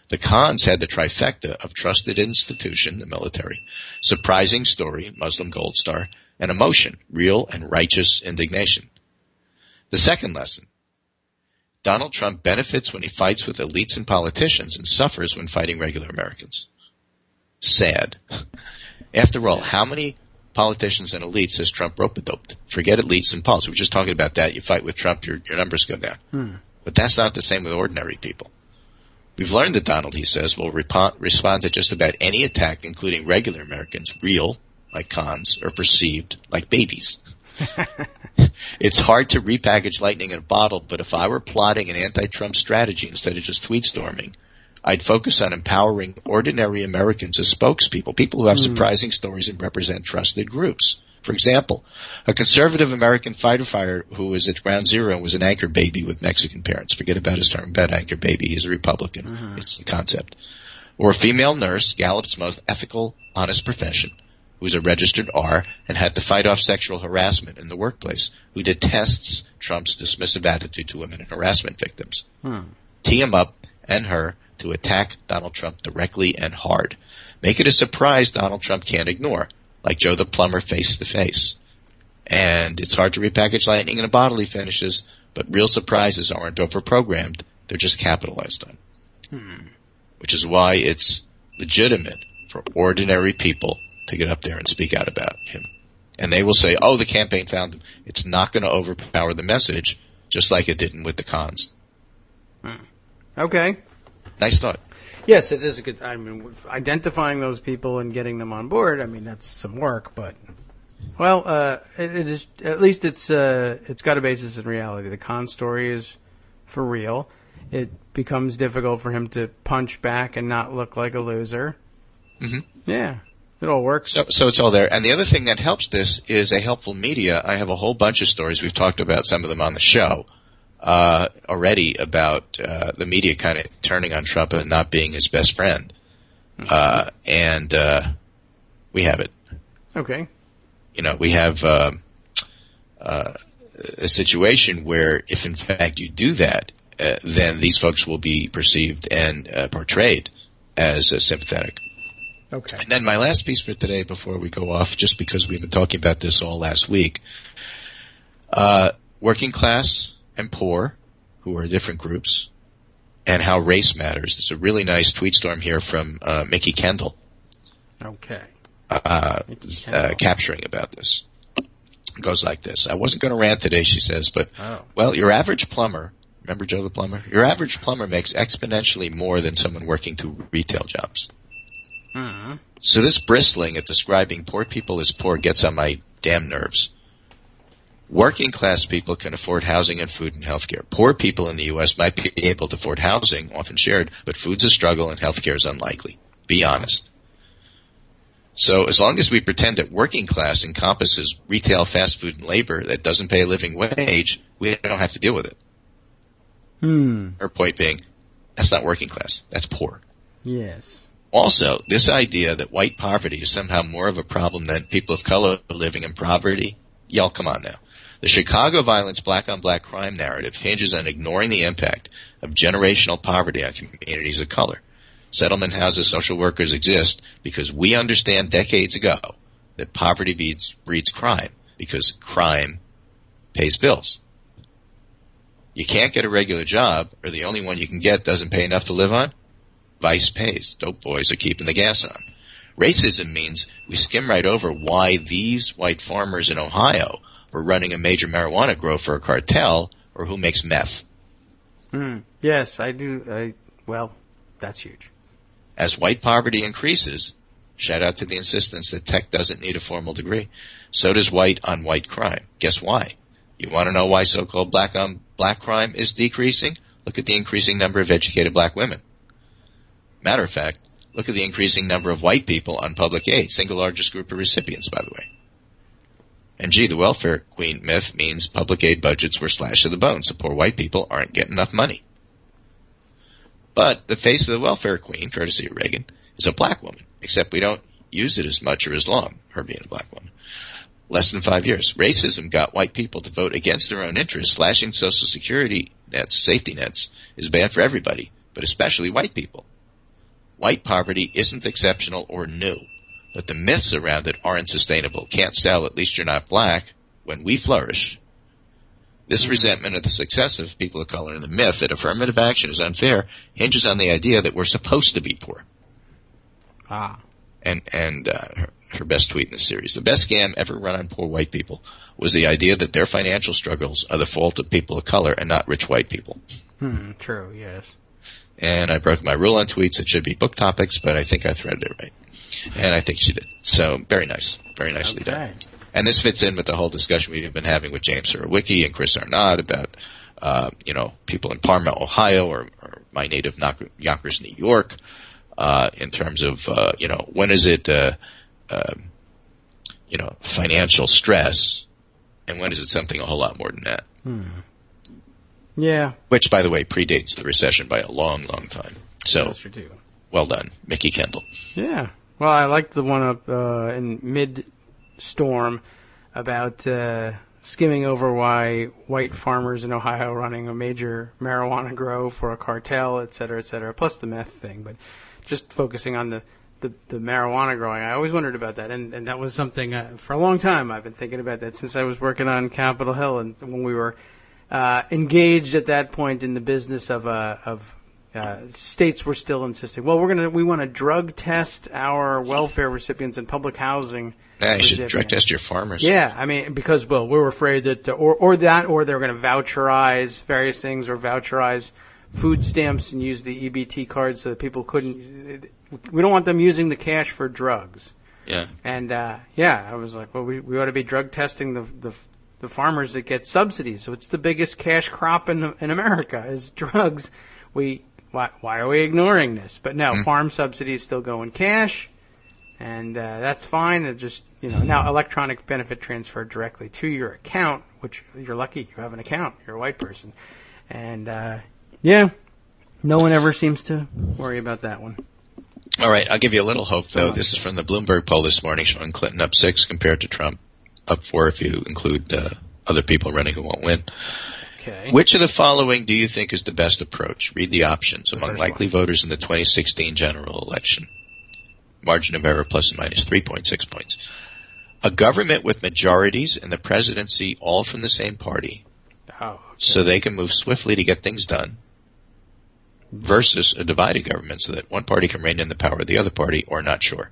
The cons had the trifecta of trusted institution, the military, surprising story, Muslim Gold Star, and emotion, real and righteous indignation. The second lesson, Donald Trump benefits when he fights with elites and politicians and suffers when fighting regular Americans. Sad. After all, how many politicians and elites has Trump rope-a-doped? Forget elites and politics. We were just talking about that. You fight with Trump, your numbers go down. But that's not the same with ordinary people. We've learned that Donald, he says, will respond to just about any attack, including regular Americans, real, like cons, or perceived, like babies. It's hard to repackage lightning in a bottle, but if I were plotting an anti-Trump strategy instead of just tweet storming, I'd focus on empowering ordinary Americans as spokespeople, people who have surprising stories and represent trusted groups. For example, a conservative American fighter who was at Ground Zero and was an anchor baby with Mexican parents. Forget about his term about anchor baby. He's a Republican. It's the concept. Or a female nurse, Gallup's most ethical, honest profession, who's a registered R and had to fight off sexual harassment in the workplace, who detests Trump's dismissive attitude to women and harassment victims. Tee him up and her to attack Donald Trump directly and hard. Make it a surprise Donald Trump can't ignore, like Joe the Plumber face to face. And it's hard to repackage lightning in a bottle, he finishes, but real surprises aren't overprogrammed. They're just capitalized on. Which is why it's legitimate for ordinary people to get up there and speak out about him. And they will say, oh, the campaign found him. It's not going to overpower the message, just like it didn't with the cons. Okay. Nice thought. Yes, it is a good, identifying those people and getting them on board, that's some work, but, well, it is, at least it's got a basis in reality. The con story is for real. It becomes difficult for him to punch back and not look like a loser. Yeah. It all works. So it's all there. And the other thing that helps this is a helpful media. I have a whole bunch of stories. We've talked about some of them on the show already about the media kind of turning on Trump and not being his best friend. And we have it. Okay. We have a situation where if, in fact, you do that, then these folks will be perceived and portrayed as sympathetic. Okay. And then my last piece for today before we go off, just because we've been talking about this all last week, working class and poor, who are different groups, and how race matters. There's a really nice tweet storm here from Mickey Kendall. Okay. Capturing about this. It goes like this. I wasn't going to rant today, she says, but, well, your average plumber, remember Joe the plumber? Your average plumber makes exponentially more than someone working two retail jobs. Mm-hmm. So this bristling at describing poor people as poor gets on my damn nerves. Working class people can afford housing and food and health care. Poor people in the U.S. might be able to afford housing, often shared, but food's a struggle and health care is unlikely. Be honest. So as long as we pretend that working class encompasses retail, fast food, and labor that doesn't pay a living wage, we don't have to deal with it. Her point being, that's not working class. That's poor. Yes. Also, this idea that white poverty is somehow more of a problem than people of color living in poverty, y'all come on now. The Chicago violence black-on-black crime narrative hinges on ignoring the impact of generational poverty on communities of color. Settlement houses, social workers exist because we understand decades ago that poverty breeds crime because crime pays bills. You can't get a regular job, or the only one you can get doesn't pay enough to live on. Vice pays. Dope boys are keeping the gas on. Racism means we skim right over why these white farmers in Ohio were running a major marijuana grow for a cartel, or who makes meth. Yes, I do. Well, that's huge. As white poverty increases, shout out to the insistence that tech doesn't need a formal degree, so does white-on-white crime. Guess why? You want to know why so-called black-on-black crime is decreasing? Look at the increasing number of educated black women. Matter of fact, look at the increasing number of white people on public aid, single largest group of recipients, by the way. And gee, the welfare queen myth means public aid budgets were slashed to the bone, so poor white people aren't getting enough money. But the face of the welfare queen, courtesy of Reagan, is a black woman, except we don't use it as much or as long, her being a black woman. Less than 5 years. Racism got white people to vote against their own interests. Slashing Social Security nets, safety nets, is bad for everybody, but especially white people. White poverty isn't exceptional or new, but the myths around it aren't sustainable. Can't sell, at least you're not black, when we flourish. This resentment of the success of people of color and the myth that affirmative action is unfair hinges on the idea that we're supposed to be poor. And her best tweet in the series. The best scam ever run on poor white people was the idea that their financial struggles are the fault of people of color and not rich white people. True, yes. And I broke my rule on tweets. It should be book topics, but I think I threaded it right. And I think she did. So, very nice. Very nicely done. And this fits in with the whole discussion we've been having with James Surowiecki and Chris Arnott about, people in Parma, Ohio, or my native Yonkers, New York, in terms of, when is it, financial stress, and when is it something a whole lot more than that? Yeah. Which, by the way, predates the recession by a long, long time. So, Yes, you do. Well done, Mickey Kendall. Yeah. Well, I liked the one up in mid-storm about skimming over why white farmers in Ohio running a major marijuana grow for a cartel, et cetera, plus the meth thing. But just focusing on the marijuana growing, I always wondered about that. And that was something for a long time I've been thinking about that since I was working on Capitol Hill and when we were engaged at that point in the business of states were still insisting, well, we want to drug test our welfare recipients in public housing. Yeah, you should drug test your farmers. Yeah, I mean, because, well, we were afraid that, or they were going to voucherize various things or voucherize food stamps and use the EBT card so that people couldn't, we don't want them using the cash for drugs. Yeah. And, I was like, well, we ought to be drug testing the farmers that get subsidies. So it's the biggest cash crop in America is drugs. Why are we ignoring this? But no, farm subsidies still go in cash, and that's fine. It just, now electronic benefit transfer directly to your account, which you're lucky you have an account. You're a white person. And, yeah, no one ever seems to worry about that one. All right, I'll give you a little hope, though. This is from the Bloomberg poll this morning showing Clinton up 6 compared to Trump, up 4 if you include other people running who won't win. Okay. Which of the following do you think is the best approach? Read the options. The Among first likely one. voters in the 2016 general election. Margin of error plus or minus 3.6 points. A government with majorities in the presidency all from the same party. Oh, okay. So they can move swiftly to get things done. Versus a divided government so that one party can rein in the power of the other party or not sure.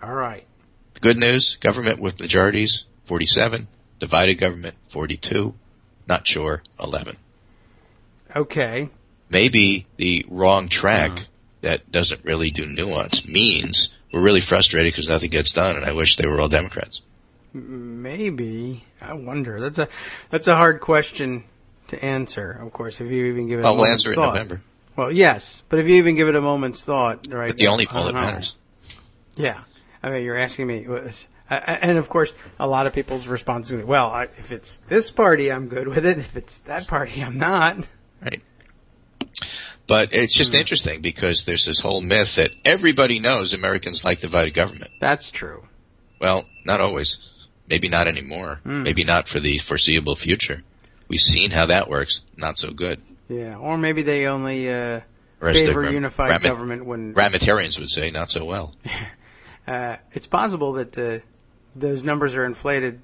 All right. The good news, government with majorities, 47. Divided government, 42. Not sure, 11. Okay. Maybe the wrong track that doesn't really do nuance means we're really frustrated because nothing gets done, and I wish they were all Democrats. Maybe. I wonder. That's a hard question to answer, of course, if you even give it a We'll moment's answer it in thought. November. Well, yes, but if you even give it a moment's thought, right? But the now, only I poll that don't know. matters. Yeah. I mean, you're asking me. And, of course, a lot of people's response is, well, if it's this party, I'm good with it. If it's that party, I'm not. Right. But it's just interesting because there's this whole myth that everybody knows Americans like divided government. That's true. Well, not always. Maybe not anymore. Maybe not for the foreseeable future. We've seen how that works. Not so good. Yeah. Or maybe they only Or as the favor unified government when... Ramitarians would say, not so well. It's possible that those numbers are inflated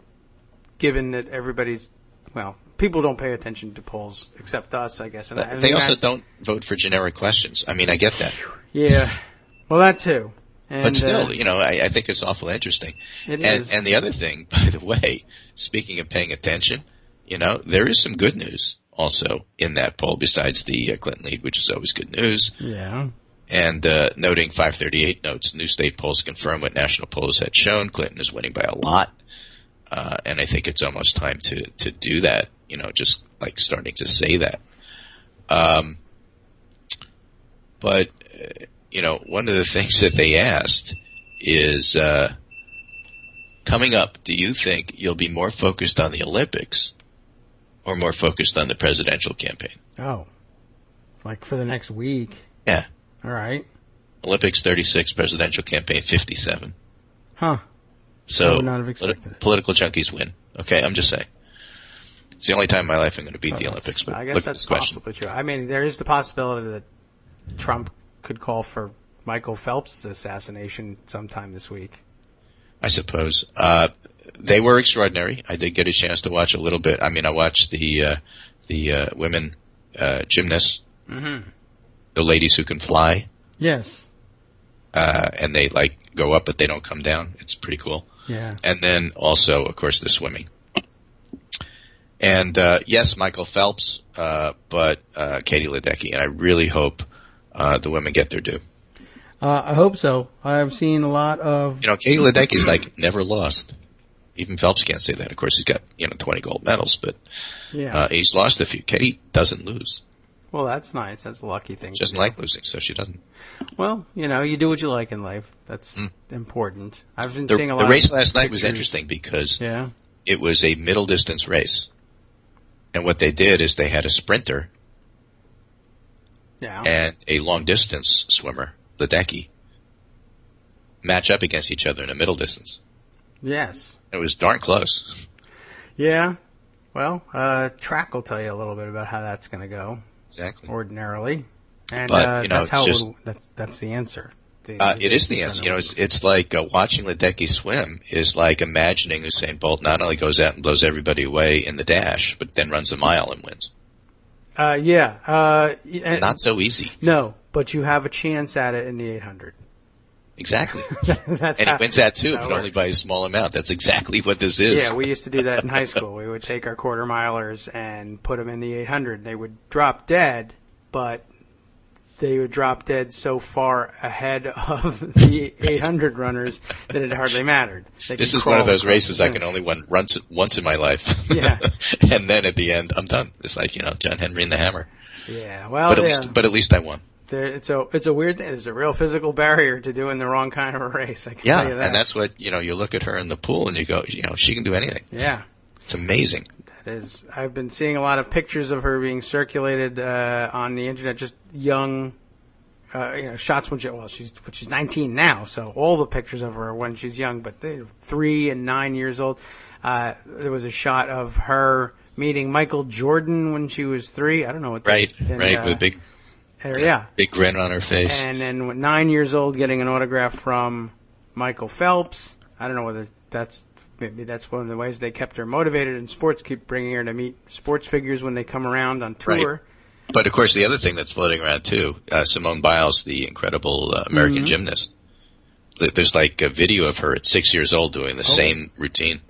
given that everybody's... Well, people don't pay attention to polls except us, I guess. And They also don't vote for generic questions. I mean, I get that. Yeah. Well, that too. And, But still, I think it's awful interesting. It is. And the other thing, by the way, speaking of paying attention, there is some good news also in that poll besides the Clinton lead, which is always good news. Yeah. And noting 538 notes, new state polls confirm what national polls had shown. Clinton is winning by a lot. And I think it's almost time to do that, just like starting to say that. But one of the things that they asked is, coming up, do you think you'll be more focused on the Olympics or more focused on the presidential campaign? Oh. Like for the next week. Yeah. All right. Olympics 36, presidential campaign 57. Huh. I So would not have expected it. political junkies win. Okay, I'm just saying. It's the only time in my life I'm going to beat the Olympics. But I look guess at that's this question. possibly true. I mean, there is the possibility that Trump could call for Michael Phelps' assassination sometime this week. I suppose. They were extraordinary. I did get a chance to watch a little bit. I mean, I watched the women gymnasts, the ladies who can fly, Yes. and they go up but they don't come down. It's pretty cool. Yeah. And then also, of course, the swimming. And yes, Michael Phelps, but Katie Ledecky, and I really hope the women get their due. I hope so. I've seen a lot of... Katie Ledecky's never lost. Even Phelps can't say that. Of course, he's got 20 gold medals, but Yeah. he's lost a few. Katie doesn't lose. Well, that's nice. That's a lucky thing. She doesn't like losing, so she doesn't. Well, you do what you like in life. That's important. I've been The, seeing a the lot race of last night was pictures. interesting because Yeah. it was a middle distance race. And what they did is they had a sprinter Yeah. and a long distance swimmer, Ledecky, match up against each other in a middle distance. Yes. It was darn close. Yeah. Well, track will tell you a little bit about how that's going to go Exactly. ordinarily. And But, that's how it's it would, that's the answer. It is the answer. It's like watching Ledecky swim is like imagining Usain Bolt not only goes out and blows everybody away in the dash, but then runs a mile and wins. Yeah. And, Not so easy. no, but you have a chance at it in the 800. Exactly. That's And he wins that too, that's how but it only works. by a small amount. That's exactly what this is. Yeah, we used to do that in high school. We would take our quarter milers and put them in the 800. They would drop dead, but they would drop dead so far ahead of the 800 runners that it hardly mattered. They This could is one of crawl those across races the I can finish. only run once in my life. Yeah. And then at the end, I'm done. It's like, John Henry and the Hammer. Yeah, well, But yeah. at least I won. It's a weird thing. There's a real physical barrier to doing the wrong kind of a race. I can Yeah, tell you that. and that's what, you look at her in the pool and you go, she can do anything. Yeah, It's amazing. I've been seeing a lot of pictures of her being circulated on the internet, just young, shots when she's 19 now, so all the pictures of her when she's young, but 3 and 9 years old. There was a shot of her meeting Michael Jordan when she was 3. I don't know what. Right, with a big, big grin on her face. And then when 9 years old, getting an autograph from Michael Phelps. I don't know whether maybe that's one of the ways they kept her motivated in sports, keep bringing her to meet sports figures when they come around on tour. Right. But, of course, the other thing that's floating around, too, Simone Biles, the incredible American gymnast. There's like a video of her at 6 years old doing the same routine.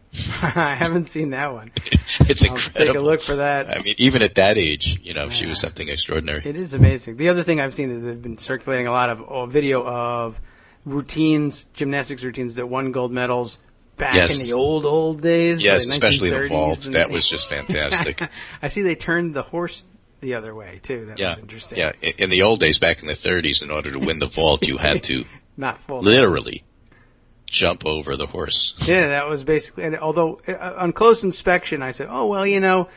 I haven't seen that one. It's incredible. Take a look for that. I mean, even at that age, she was something extraordinary. It is amazing. The other thing I've seen is they've been circulating a lot of video of routines, gymnastics routines that won gold medals back in the old days. Yes, like especially the vault. That was just fantastic. I see they turned the horse the other way, too. That was interesting. Yeah, in the old days, back in the 30s, in order to win the vault, you had to not fall literally jump over the horse. Yeah, that was basically, and although on close inspection, I said, oh, well,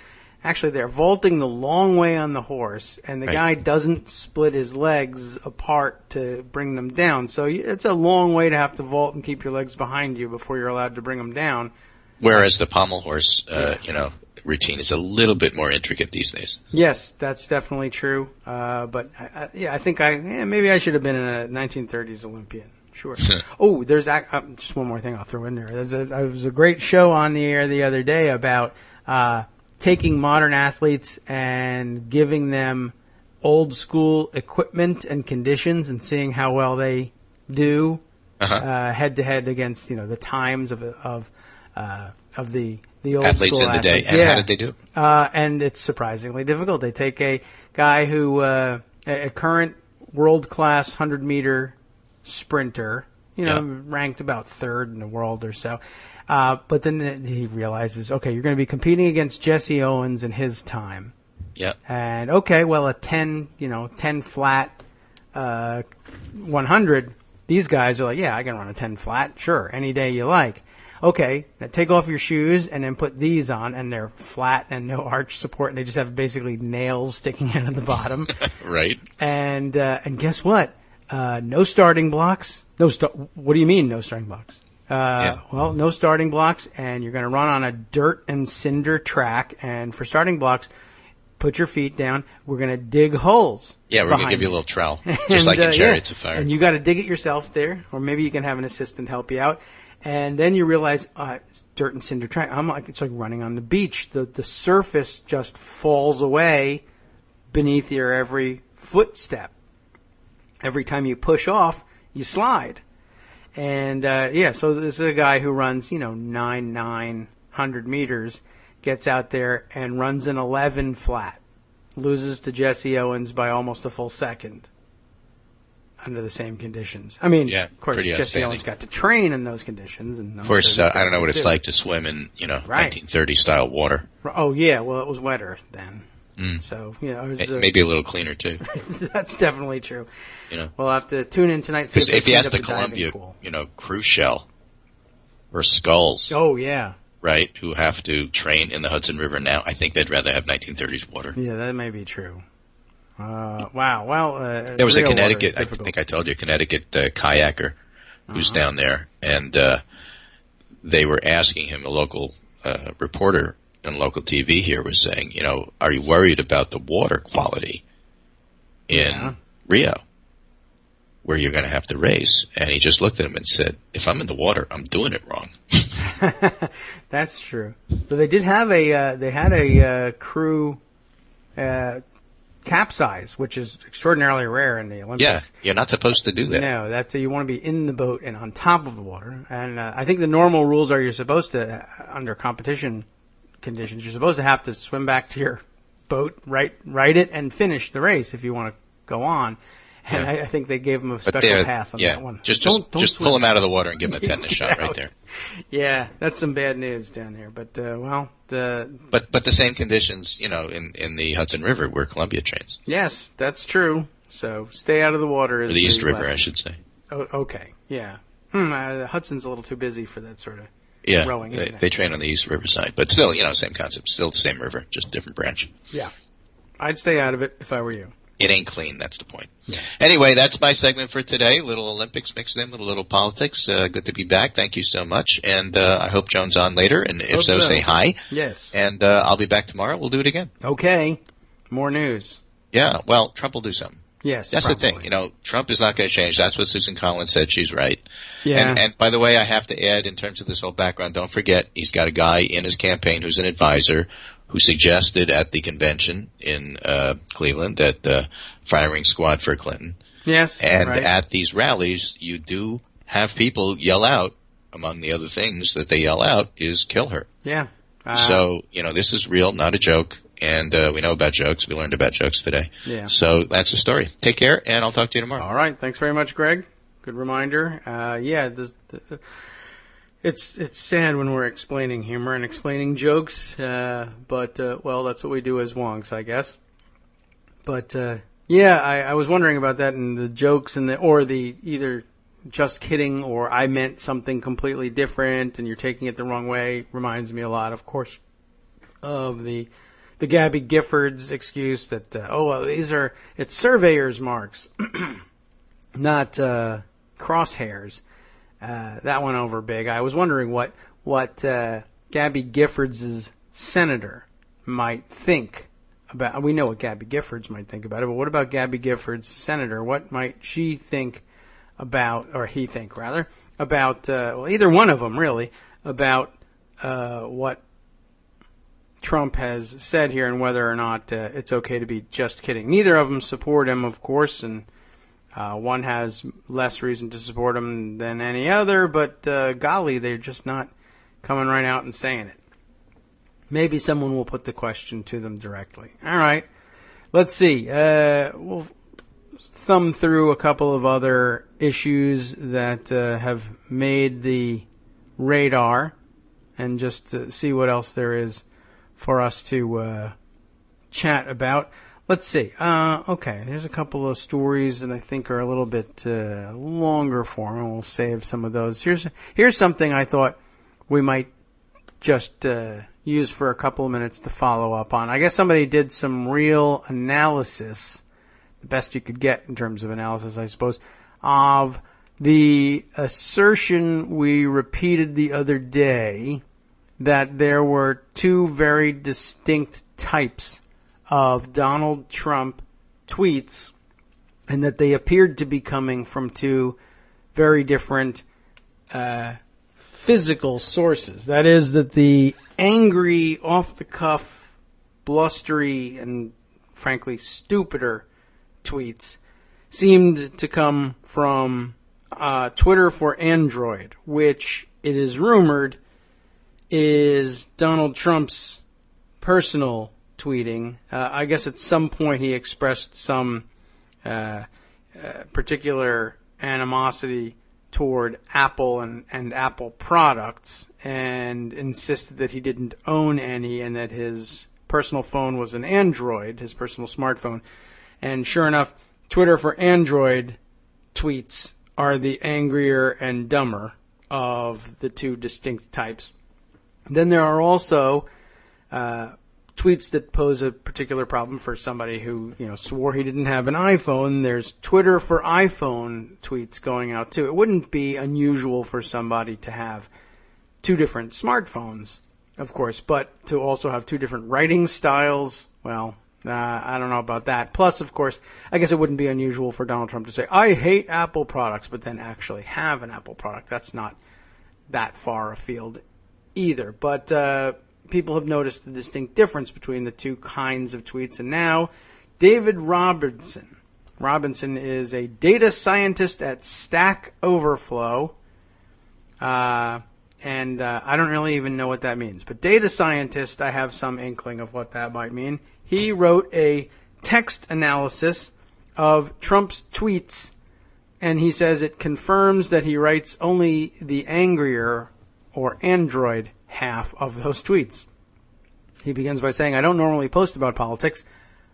actually they're vaulting the long way on the horse, and the guy doesn't split his legs apart to bring them down. So it's a long way to have to vault and keep your legs behind you before you're allowed to bring them down. Whereas the pommel horse, routine is a little bit more intricate these days. Yes, that's definitely true. But I think maybe I should have been a 1930s Olympian. Sure. Oh, there's just one more thing I'll throw in there. There was a great show on the air the other day about taking modern athletes and giving them old school equipment and conditions and seeing how well they do head to head against the times of the old athletes school in the day. And how did they do? And it's surprisingly difficult. They take a guy who a current world class 100-meter sprinter, ranked about 3rd in the world or so. But then he realizes, okay, you're going to be competing against Jesse Owens in his time. Yeah. And okay, well, a 10 flat 100, these guys are like, yeah, I can run a 10 flat, sure, any day you like. Okay, now take off your shoes and then put these on, and they're flat and no arch support, and they just have basically nails sticking out of the bottom. Right. And guess what? No starting blocks. What do you mean no starting blocks? Well, no starting blocks, and you're going to run on a dirt and cinder track. And for starting blocks, put your feet down. We're going to dig holes. Yeah, we're going to give you a little trowel, just like in Chariots of Fire. And you got to dig it yourself there, or maybe you can have an assistant help you out. And then you realize it's dirt and cinder track. It's like running on the beach. The surface just falls away beneath your every footstep. Every time you push off, you slide. And, so this is a guy who runs, 900 meters, gets out there and runs an 11 flat. Loses to Jesse Owens by almost a full second under the same conditions. I mean, of course, Jesse Owens got to train in those conditions. And of course, I don't know what it's like to swim in, 1930-style water. Oh, yeah, well, it was wetter then. So, it was, maybe a little cleaner, too. That's definitely true. We'll have to tune in tonight. Because if you ask the Columbia, cruise shell or sculls. Oh, yeah. Right, who have to train in the Hudson River now, I think they'd rather have 1930s water. Yeah, that may be true. Wow. Well, there was a Connecticut, I think I told you, Connecticut kayaker who's down there, and they were asking him, a local reporter on local TV here was saying, are you worried about the water quality in Rio, where you're going to have to race? And he just looked at him and said, if I'm in the water, I'm doing it wrong. That's true. So they did have a crew capsize, which is extraordinarily rare in the Olympics. Yeah, you're not supposed to do that. No, you want to be in the boat and on top of the water. And I think the normal rules are you're supposed to, under competition conditions, you're supposed to have to swim back to your boat, right it, and finish the race if you want to go on. And I think they gave him a special pass on that one. Just pull him out of the water and give him a tetanus shot right there. Yeah, that's some bad news down there. But but the same conditions, in the Hudson River where Columbia trains. Yes, that's true. So stay out of the water. Or the East River, I should say. Oh, okay, yeah. The Hudson's a little too busy for that sort of. Yeah, rowing, isn't it? they train on the East River side, but still, same concept. Still the same river, just different branch. Yeah. I'd stay out of it if I were you. It ain't clean, that's the point. Yeah. Anyway, that's my segment for today. A little Olympics mixed in with a little politics. Good to be back. Thank you so much. And I hope Joan's on later. And if so, say hi. Yes. And I'll be back tomorrow. We'll do it again. Okay. More news. Yeah, well, Trump will do something. Yes, that's probably. the thing. Trump is not going to change. That's what Susan Collins said. She's right. Yeah. And by the way, I have to add, in terms of this whole background, don't forget, he's got a guy in his campaign who's an advisor who suggested at the convention in Cleveland that firing squad for Clinton. Yes, and right. At these rallies, you do have people yell out, among the other things that they yell out, is kill her. Yeah. So, this is real, not a joke. And we know about jokes. We learned about jokes today. Yeah. So that's the story. Take care, and I'll talk to you tomorrow. All right. Thanks very much, Greg. Good reminder. It's sad when we're explaining humor and explaining jokes, but that's what we do as wonks, I guess. But I was wondering about that and the jokes and the either just kidding or I meant something completely different and you're taking it the wrong way reminds me a lot, of course, of the Gabby Giffords excuse that it's surveyor's marks, not crosshairs. That went over big. I was wondering what Gabby Giffords' senator might think about. We know what Gabby Giffords might think about it, but what about Gabby Giffords' senator? What might she think about, or he think rather, about? Either one of them really, about what Trump has said here and whether or not it's okay to be just kidding. Neither of them support him, of course, and one has less reason to support him than any other, but golly, they're just not coming right out and saying it. Maybe someone will put the question to them directly. All right, let's see. We'll thumb through a couple of other issues that have made the radar and just see what else there is for us to chat about. Let's see. Okay, there's a couple of stories that I think are a little bit longer form, and we'll save some of those. Here's something I thought we might just use for a couple of minutes to follow up on. I guess somebody did some real analysis, the best you could get in terms of analysis, I suppose, of the assertion we repeated the other day that there were two very distinct types of Donald Trump tweets and that they appeared to be coming from two very different physical sources. That is, that the angry, off-the-cuff, blustery, and frankly stupider tweets seemed to come from Twitter for Android, which it is rumored is Donald Trump's personal tweeting. I guess at some point he expressed some particular animosity toward Apple and Apple products and insisted that he didn't own any and that his personal phone was an Android, his personal smartphone. And sure enough, Twitter for Android tweets are the angrier and dumber of the two distinct types. Then there are also tweets that pose a particular problem for somebody who, swore he didn't have an iPhone. There's Twitter for iPhone tweets going out too. It wouldn't be unusual for somebody to have two different smartphones, of course, but to also have two different writing styles, well, I don't know about that. Plus, of course, I guess it wouldn't be unusual for Donald Trump to say, I hate Apple products, but then actually have an Apple product. That's not that far afield either. But people have noticed the distinct difference between the two kinds of tweets. And now, David Robinson. Robinson is a data scientist at Stack Overflow. And I don't really even know what that means. But data scientist, I have some inkling of what that might mean. He wrote a text analysis of Trump's tweets, and he says it confirms that he writes only the angrier or Android half of those tweets. He begins by saying, I don't normally post about politics.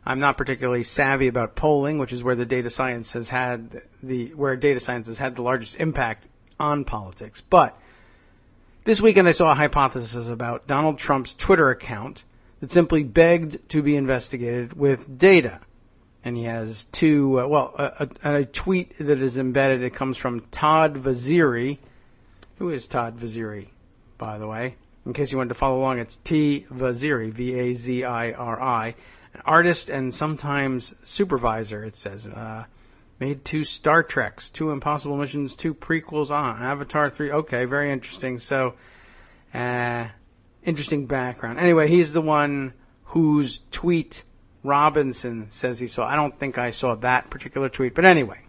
I'm not particularly savvy about polling, which is where data science has had the largest impact on politics. But This weekend I saw a hypothesis about Donald Trump's Twitter account that simply begged to be investigated with data. And he has two, a tweet that is embedded. It comes from Todd Vaziri. Who is Todd Vaziri, by the way? In case you wanted to follow along, it's T. Vaziri, V-A-Z-I-R-I, an artist and sometimes supervisor, it says. Made 2 Star Treks, 2 Impossible Missions, 2 prequels on Avatar 3. Okay, very interesting. So, interesting background. Anyway, he's the one whose tweet Robinson says he saw. I don't think I saw that particular tweet. But anyway,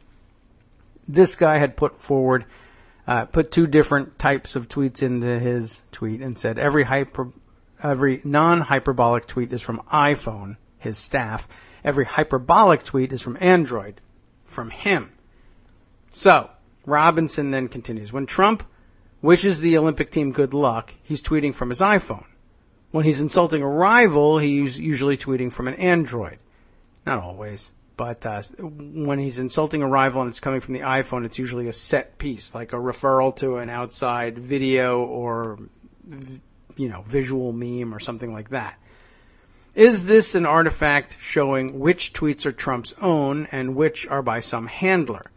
this guy had put 2 different types of tweets into his tweet and said every non-hyperbolic tweet is from iPhone, his staff. Every hyperbolic tweet is from Android, from him. So, Robinson then continues. When Trump wishes the Olympic team good luck, he's tweeting from his iPhone. When he's insulting a rival, he's usually tweeting from an Android. Not always, but when he's insulting a rival and it's coming from the iPhone, it's usually a set piece, like a referral to an outside video or, visual meme or something like that. Is this an artifact showing which tweets are Trump's own and which are by some handler?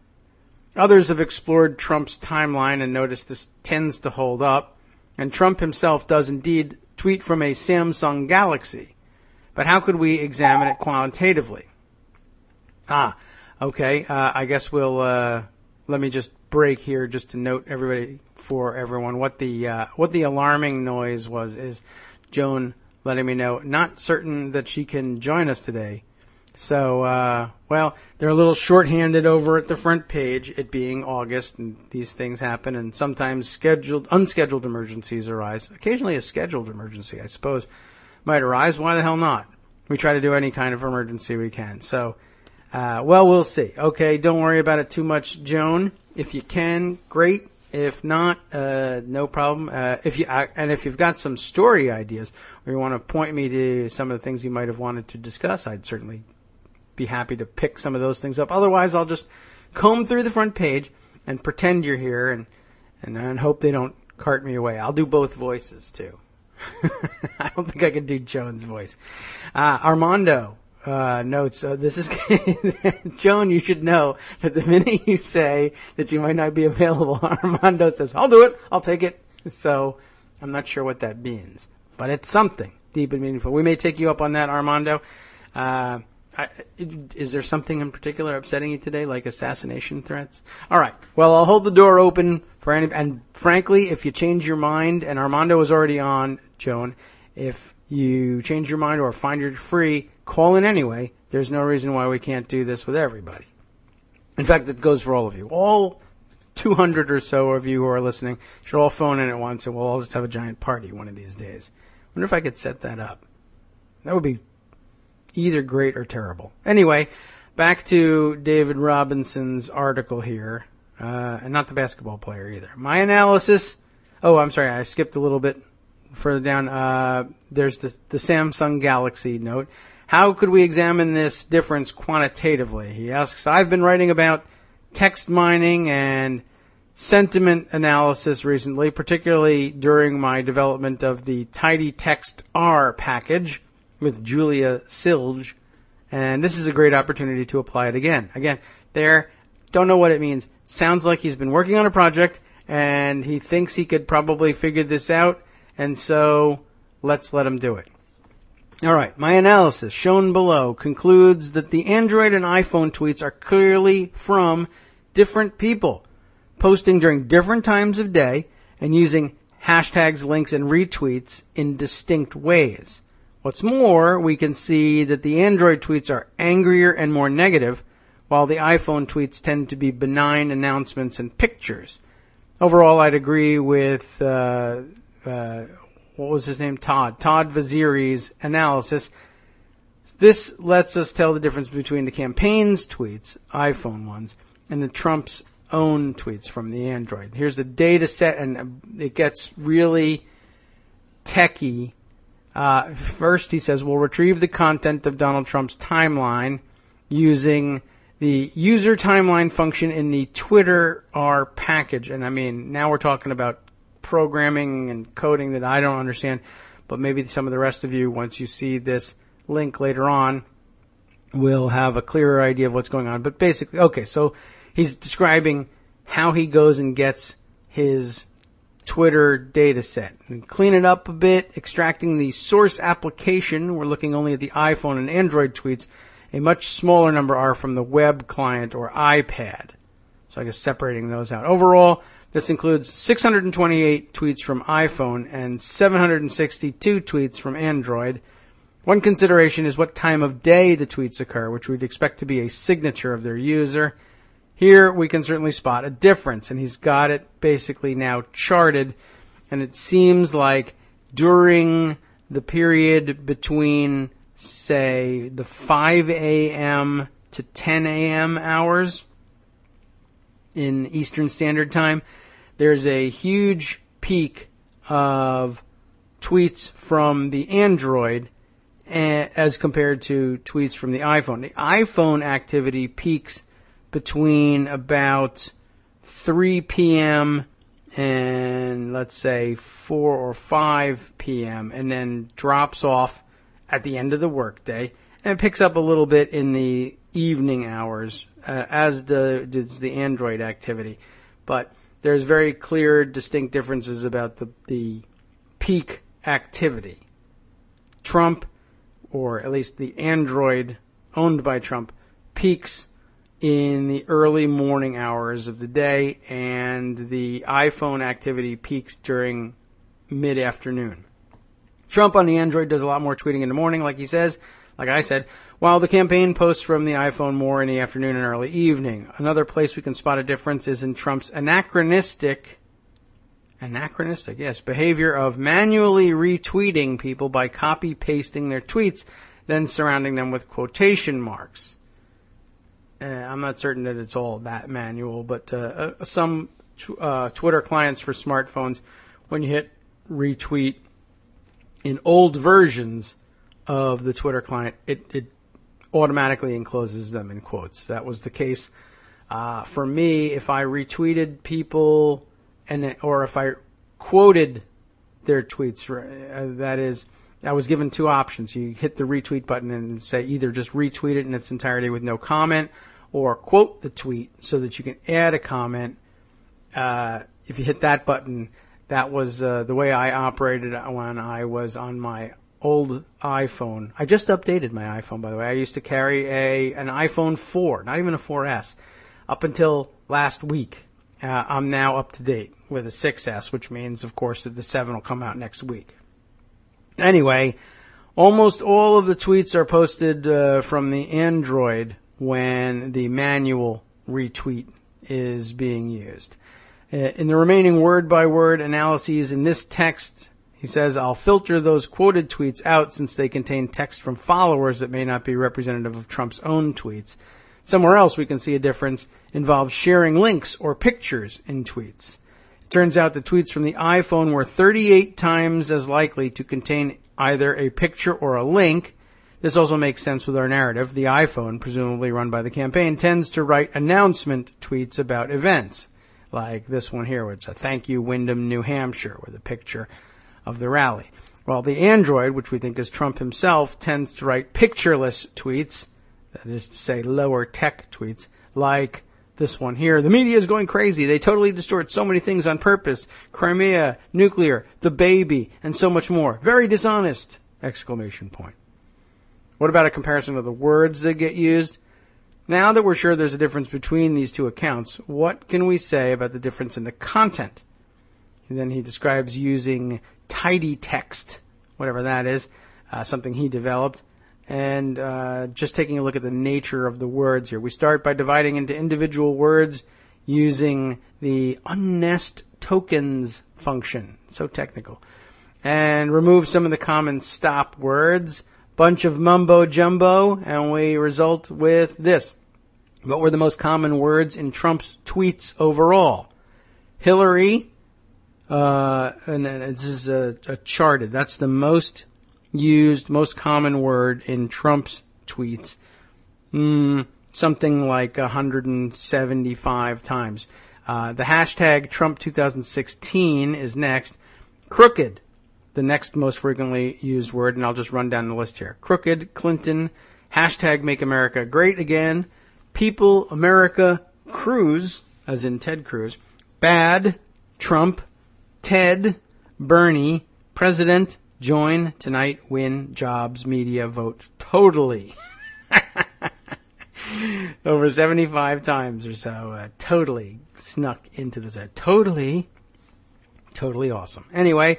Others have explored Trump's timeline and noticed this tends to hold up, and Trump himself does indeed tweet from a Samsung Galaxy. But how could we examine it quantitatively? Okay. I guess we'll let me just break here just to note everyone what the alarming noise was. Is Joan letting me know, not certain that she can join us today. So, they're a little shorthanded over at the front page, it being August, and these things happen, and sometimes unscheduled emergencies arise. Occasionally a scheduled emergency, I suppose, might arise. Why the hell not? We try to do any kind of emergency we can. So, we'll see. Okay, don't worry about it too much, Joan. If you can, great. If not, no problem. If you've got some story ideas or you want to point me to some of the things you might have wanted to discuss, I'd certainly be happy to pick some of those things up. Otherwise, I'll just comb through the front page and pretend you're here and hope they don't cart me away. I'll do both voices too. I don't think I could do Joan's voice. Armando notes, this is Joan, you should know that the minute you say that you might not be available, Armando says, I'll do it, I'll take it. So I'm not sure what that means, but it's something deep and meaningful. We may take you up on that, Armando. Is there something in particular upsetting you today, like assassination threats? All right. Well, I'll hold the door open for any. And frankly, if you change your mind, and Armando is already on, Joan, if you change your mind or find you're free, call in anyway. There's no reason why we can't do this with everybody. In fact, it goes for all of you. All 200 or so of you who are listening should all phone in at once, and we'll all just have a giant party one of these days. I wonder if I could set that up. That would be either great or terrible. Anyway, back to David Robinson's article here, and not the basketball player either. My analysis. Oh, I'm sorry, I skipped a little bit further down. There's the Samsung Galaxy note. How could we examine this difference quantitatively? He asks. I've been writing about text mining and sentiment analysis recently, particularly during my development of the Tidy Text R package with Julia Silge, and this is a great opportunity to apply it again. Don't know what it means. Sounds like he's been working on a project, and he thinks he could probably figure this out, and so let's let him do it. All right, my analysis, shown below, concludes that the Android and iPhone tweets are clearly from different people, posting during different times of day and using hashtags, links, and retweets in distinct ways. What's more, we can see that the Android tweets are angrier and more negative, while the iPhone tweets tend to be benign announcements and pictures. Overall, I'd agree with, what was his name? Todd Vaziri's analysis. This lets us tell the difference between the campaign's tweets, iPhone ones, and the Trump's own tweets from the Android. Here's the data set, and it gets really techie. First, he says, we'll retrieve the content of Donald Trump's timeline using the user timeline function in the Twitter R package. And I mean, now we're talking about programming and coding that I don't understand, but maybe some of the rest of you, once you see this link later on, will have a clearer idea of what's going on. But basically, okay, so he's describing how he goes and gets his Twitter data set. And clean it up a bit, extracting the source application. We're looking only at the iPhone and Android tweets. A much smaller number are from the web client or iPad. So I guess separating those out. Overall, this includes 628 tweets from iPhone and 762 tweets from Android. One consideration is what time of day the tweets occur, which we'd expect to be a signature of their user. Here we can certainly spot a difference, and he's got it basically now charted, and it seems like during the period between, say, the 5 a.m. to 10 a.m. hours in Eastern Standard Time, there's a huge peak of tweets from the Android as compared to tweets from the iPhone. The iPhone activity peaks between about 3 p.m. and, let's say, 4 or 5 p.m. and then drops off at the end of the workday and picks up a little bit in the evening hours, as does the Android activity. But there's very clear, distinct differences about the peak activity. Trump, or at least the Android owned by Trump, peaks in the early morning hours of the day, and the iPhone activity peaks during mid-afternoon. Trump on the Android does a lot more tweeting in the morning, like he says, like I said, while the campaign posts from the iPhone more in the afternoon and early evening. Another place we can spot a difference is in Trump's anachronistic, yes, behavior of manually retweeting people by copy-pasting their tweets, then surrounding them with quotation marks. I'm not certain that it's all that manual, but some Twitter clients for smartphones, when you hit retweet in old versions of the Twitter client, it automatically encloses them in quotes. That was the case for me. If I retweeted people or if I quoted their tweets, that is, I was given two options. You hit the retweet button and say either just retweet it in its entirety with no comment, or quote the tweet so that you can add a comment. If you hit that button, that was the way I operated when I was on my old iPhone. I just updated my iPhone, by the way. I used to carry an iPhone 4, not even a 4S, up until last week. I'm now up to date with a 6S, which means, of course, that the 7 will come out next week. Anyway, almost all of the tweets are posted from the Android when the manual retweet is being used. In the remaining word-by-word analyses in this text, he says, I'll filter those quoted tweets out since they contain text from followers that may not be representative of Trump's own tweets. Somewhere else we can see a difference involves sharing links or pictures in tweets. It turns out the tweets from the iPhone were 38 times as likely to contain either a picture or a link. This also makes sense with our narrative. The iPhone, presumably run by the campaign, tends to write announcement tweets about events, like this one here, which is a thank you, Windham, New Hampshire, with a picture of the rally. While the Android, which we think is Trump himself, tends to write pictureless tweets, that is to say lower tech tweets, like this one here. The media is going crazy. They totally distort so many things on purpose. Crimea, nuclear, the baby, and so much more. Very dishonest! Exclamation point. What about a comparison of the words that get used? Now that we're sure there's a difference between these two accounts, what can we say about the difference in the content? And then he describes using tidy text, whatever that is, something he developed, and just taking a look at the nature of the words here. We start by dividing into individual words using the unnest tokens function. So technical. And remove some of the common stop words. Bunch of mumbo jumbo, and we result with this. What were the most common words in Trump's tweets overall? Hillary, and this is a charted. That's the most used, most common word in Trump's tweets. Something like 175 times. The hashtag Trump 2016 is next. Crooked, the next most frequently used word, and I'll just run down the list here. Crooked, Clinton, hashtag Make America Great Again, People, America, Cruz, as in Ted Cruz, Bad, Trump, Ted, Bernie, President, Join, Tonight, Win, Jobs, Media, Vote, Totally. Over 75 times or so, totally snuck into this. Totally awesome. Anyway,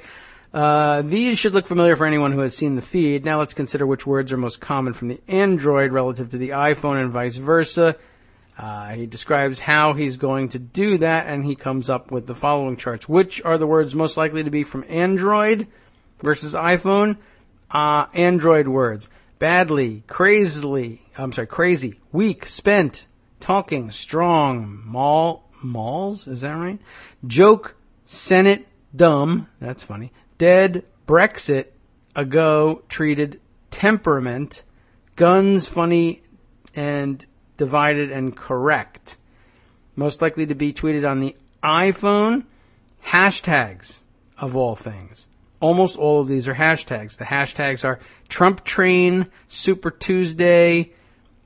these should look familiar for anyone who has seen the feed. Now let's consider which words are most common from the Android relative to the iPhone and vice versa. He describes how he's going to do that, and he comes up with the following charts. Which are the words most likely to be from Android versus iPhone? Android words. Badly, crazy, weak, spent, talking, strong, malls, is that right? Joke, Senate, dumb, that's funny. Dead, Brexit, ago, treated, temperament, guns, funny, and divided and correct. Most likely to be tweeted on the iPhone, hashtags of all things. Almost all of these are hashtags. The hashtags are Trump Train, Super Tuesday.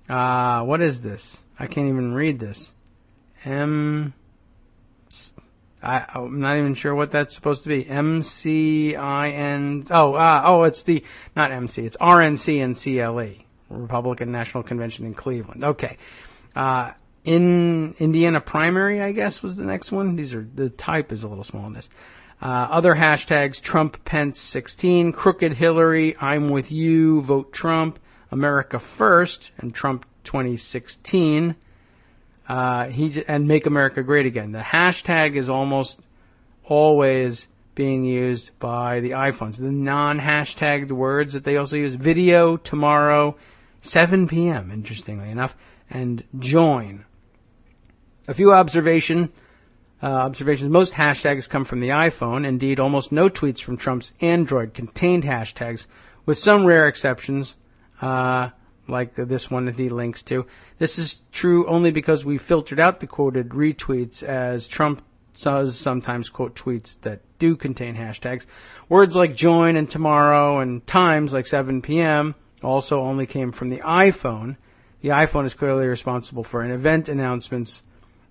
What is this? I can't even read this. I'm not even sure what that's supposed to be. MCIN. It's the, not MC, it's RNC and CLE. Republican National Convention in Cleveland. Okay. In Indiana primary, I guess, was the next one. The type is a little small in this. Other hashtags, Trump Pence 16, Crooked Hillary, I'm with you, Vote Trump, America First, and Trump 2016. And Make America Great Again. The hashtag is almost always being used by the iPhones. The non-hashtagged words that they also use, video, tomorrow, 7 p.m., interestingly enough, and join. A few observations. Most hashtags come from the iPhone. Indeed, almost no tweets from Trump's Android contained hashtags, with some rare exceptions, like this one that he links to. This is true only because we filtered out the quoted retweets, as Trump does sometimes quote tweets that do contain hashtags. Words like join and tomorrow and times like 7 p.m. also only came from the iPhone. The iPhone is clearly responsible for an event announcements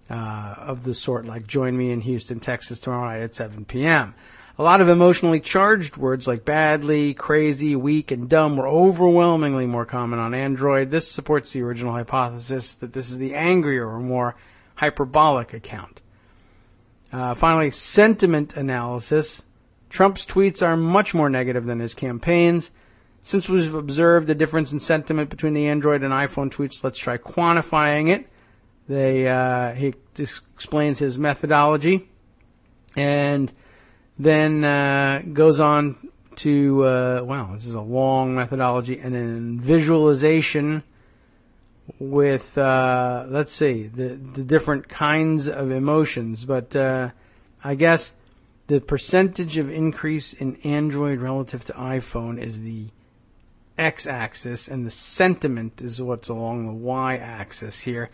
of the sort like join me in Houston, Texas tomorrow night at 7 p.m. A lot of emotionally charged words like badly, crazy, weak, and dumb were overwhelmingly more common on Android. This supports the original hypothesis that this is the angrier or more hyperbolic account. Finally, sentiment analysis. Trump's tweets are much more negative than his campaigns. Since we've observed the difference in sentiment between the Android and iPhone tweets, let's try quantifying it. He explains his methodology and then goes on to, this is a long methodology, and then visualization with, the different kinds of emotions. But I guess the percentage of increase in Android relative to iPhone is the x-axis, and the sentiment is what's along the y-axis here.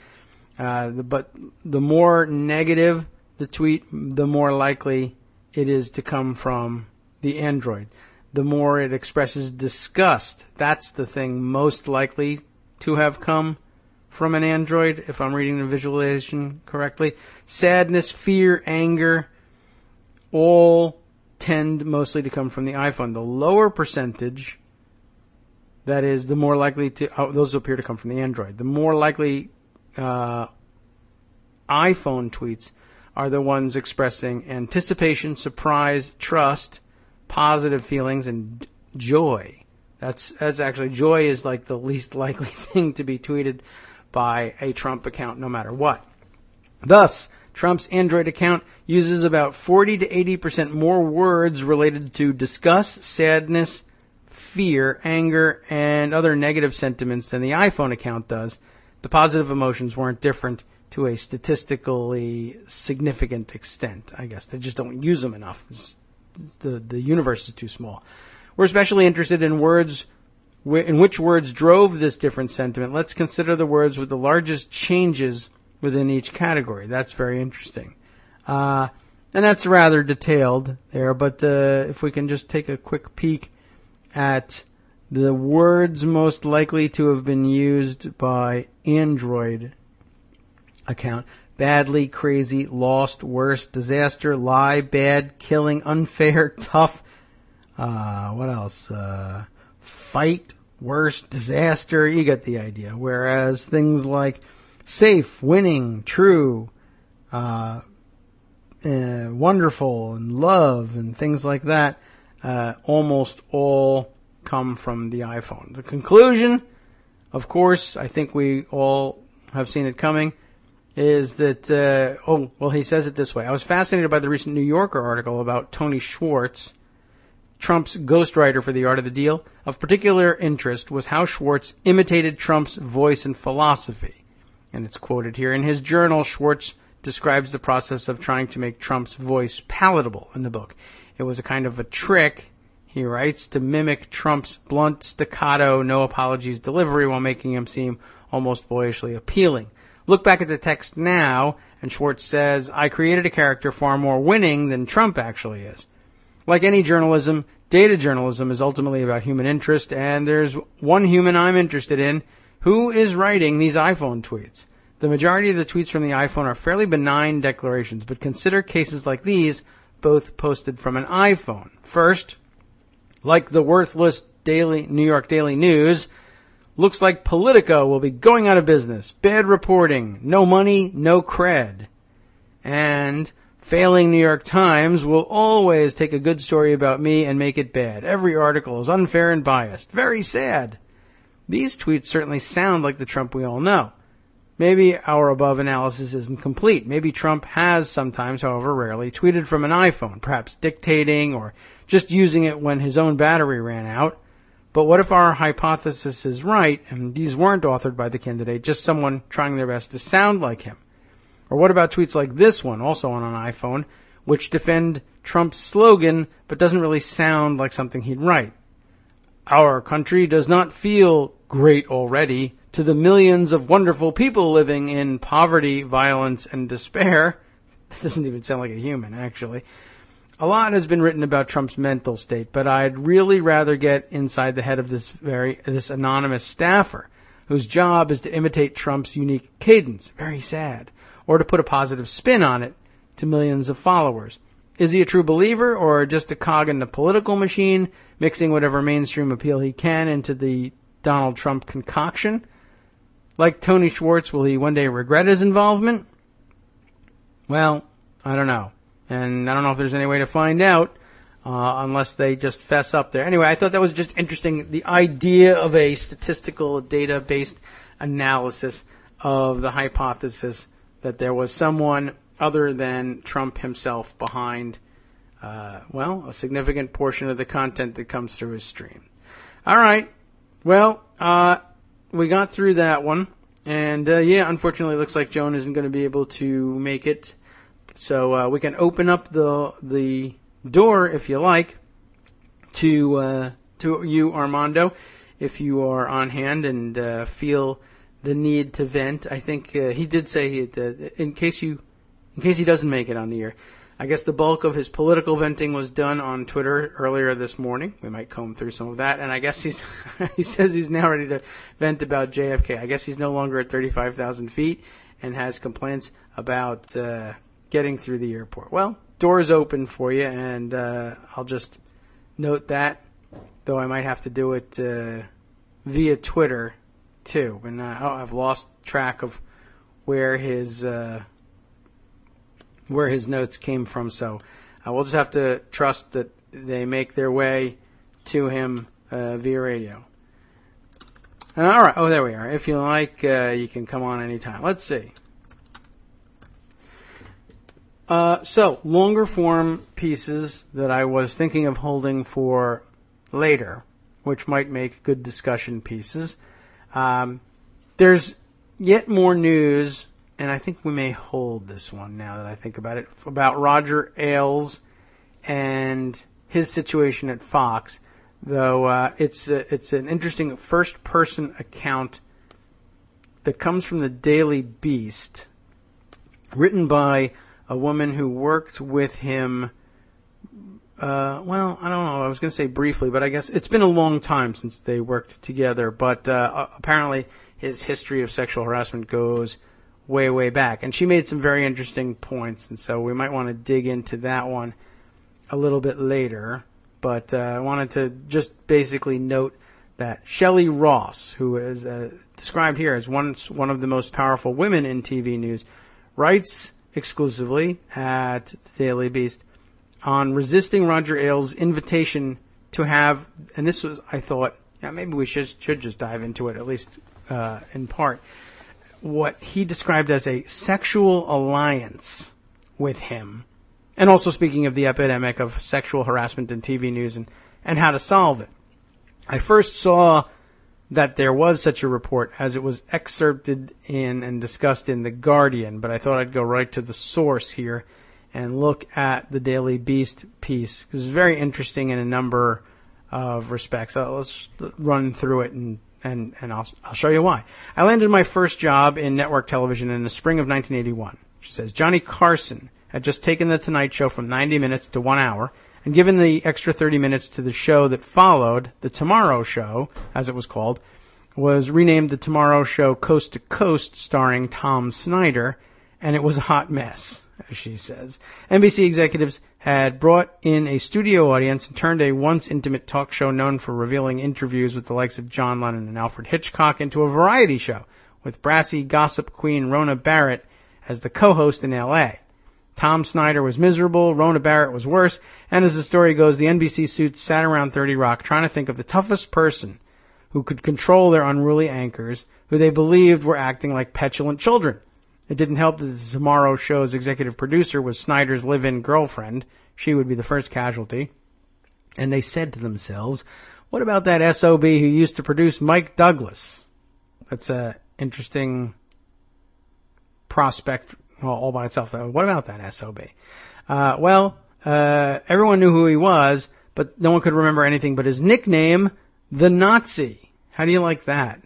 But the more negative the tweet, the more likely it is to come from the Android. The more it expresses disgust, that's the thing most likely to have come from an Android, if I'm reading the visualization correctly. Sadness, fear, anger, all tend mostly to come from the iPhone. The lower percentage, that is, the more likely to, those appear to come from the Android. The more likely iPhone tweets are the ones expressing anticipation, surprise, trust, positive feelings, and joy. That's actually, joy is like the least likely thing to be tweeted by a Trump account no matter what. Thus, Trump's Android account uses about 40 to 80% more words related to disgust, sadness, fear, anger, and other negative sentiments than the iPhone account does. The positive emotions weren't different to a statistically significant extent, I guess. They just don't use them enough. The universe is too small. We're especially interested in words, in which words drove this different sentiment. Let's consider the words with the largest changes within each category. That's very interesting. And that's rather detailed there, but if we can just take a quick peek at the words most likely to have been used by Android account. Badly, crazy, lost, worst, disaster, lie, bad, killing, unfair, tough. What else? Fight, worst, disaster. You get the idea. Whereas things like safe, winning, true, wonderful, and love, and things like that, almost all come from the iPhone. The conclusion, of course, I think we all have seen it coming, is that, he says it this way. I was fascinated by the recent New Yorker article about Tony Schwartz, Trump's ghostwriter for The Art of the Deal. Of particular interest was how Schwartz imitated Trump's voice and philosophy. And it's quoted here. In his journal, Schwartz describes the process of trying to make Trump's voice palatable in the book. It was a kind of a trick, he writes, to mimic Trump's blunt, staccato, no apologies delivery while making him seem almost boyishly appealing. Look back at the text now, and Schwartz says, I created a character far more winning than Trump actually is. Like any journalism, data journalism is ultimately about human interest, and there's one human I'm interested in. Who is writing these iPhone tweets? The majority of the tweets from the iPhone are fairly benign declarations, but consider cases like these, both posted from an iPhone. First, like the worthless New York Daily News, looks like Politico will be going out of business. Bad reporting. No money, no cred. And failing New York Times will always take a good story about me and make it bad. Every article is unfair and biased. Very sad. These tweets certainly sound like the Trump we all know. Maybe our above analysis isn't complete. Maybe Trump has sometimes, however rarely, tweeted from an iPhone, perhaps dictating or just using it when his own battery ran out. But what if our hypothesis is right and these weren't authored by the candidate, just someone trying their best to sound like him? Or what about tweets like this one, also on an iPhone, which defend Trump's slogan but doesn't really sound like something he'd write? Our country does not feel great already to the millions of wonderful people living in poverty, violence, and despair. This doesn't even sound like a human, actually. A lot has been written about Trump's mental state, but I'd really rather get inside the head of this anonymous staffer, whose job is to imitate Trump's unique cadence. Very sad. Or to put a positive spin on it to millions of followers. Is he a true believer or just a cog in the political machine, mixing whatever mainstream appeal he can into the Donald Trump concoction? Like Tony Schwartz, will he one day regret his involvement? Well, I don't know. And I don't know if there's any way to find out unless they just fess up there. Anyway, I thought that was just interesting, the idea of a statistical data-based analysis of the hypothesis that there was someone other than Trump himself behind, a significant portion of the content that comes through his stream. All right. Well, we got through that one. And, unfortunately, it looks like Joan isn't going to be able to make it. So we can open up the door, if you like, to you, Armando, if you are on hand and feel the need to vent. I think he did say in case he doesn't make it on the air. I guess the bulk of his political venting was done on Twitter earlier this morning. We might comb through some of that. And I guess he says he's now ready to vent about JFK. I guess he's no longer at 35,000 feet and has complaints about getting through the airport. Well, door's open for you, and I'll just note that, though I might have to do it via Twitter too. And I've lost track of where his notes came from, so we'll just have to trust that they make their way to him via radio. All right. Oh, there we are. If you like, you can come on anytime. Let's see. So, longer form pieces that I was thinking of holding for later, which might make good discussion pieces. There's yet more news, and I think we may hold this one now that I think about it, about Roger Ailes and his situation at Fox, though it's an interesting first-person account that comes from the Daily Beast, written by a woman who worked with him. Well, I don't know. I was going to say briefly, but I guess it's been a long time since they worked together. But apparently his history of sexual harassment goes way, way back. And she made some very interesting points, and so we might want to dig into that one a little bit later. But I wanted to just basically note that Shelley Ross, who is described here as one of the most powerful women in TV news, writes exclusively at the Daily Beast on resisting Roger Ailes' invitation to have, and this was, I thought, maybe we should just dive into it, at least in part, what he described as a sexual alliance with him. And also speaking of the epidemic of sexual harassment in TV news and how to solve it. I first saw that there was such a report as it was excerpted in and discussed in The Guardian, but I thought I'd go right to the source here and look at the Daily Beast piece, because it's very interesting in a number of respects. Let's run through it and I'll show you why. I landed my first job in network television in the spring of 1981. She says, Johnny Carson had just taken The Tonight Show from 90 minutes to 1 hour and given the extra 30 minutes to the show that followed. The Tomorrow Show, as it was called, was renamed The Tomorrow Show Coast to Coast, starring Tom Snyder, and it was a hot mess, as she says. NBC executives had brought in a studio audience and turned a once intimate talk show known for revealing interviews with the likes of John Lennon and Alfred Hitchcock into a variety show with brassy gossip queen Rona Barrett as the co-host in L.A. Tom Snyder was miserable, Rona Barrett was worse, and as the story goes, the NBC suits sat around 30 Rock trying to think of the toughest person who could control their unruly anchors, who they believed were acting like petulant children. It didn't help that the Tomorrow Show's executive producer was Snyder's live-in girlfriend. She would be the first casualty. And they said to themselves, what about that SOB who used to produce Mike Douglas? That's an interesting prospect all by itself. What about that SOB? Everyone knew who he was, but no one could remember anything but his nickname, the Nazi. How do you like that?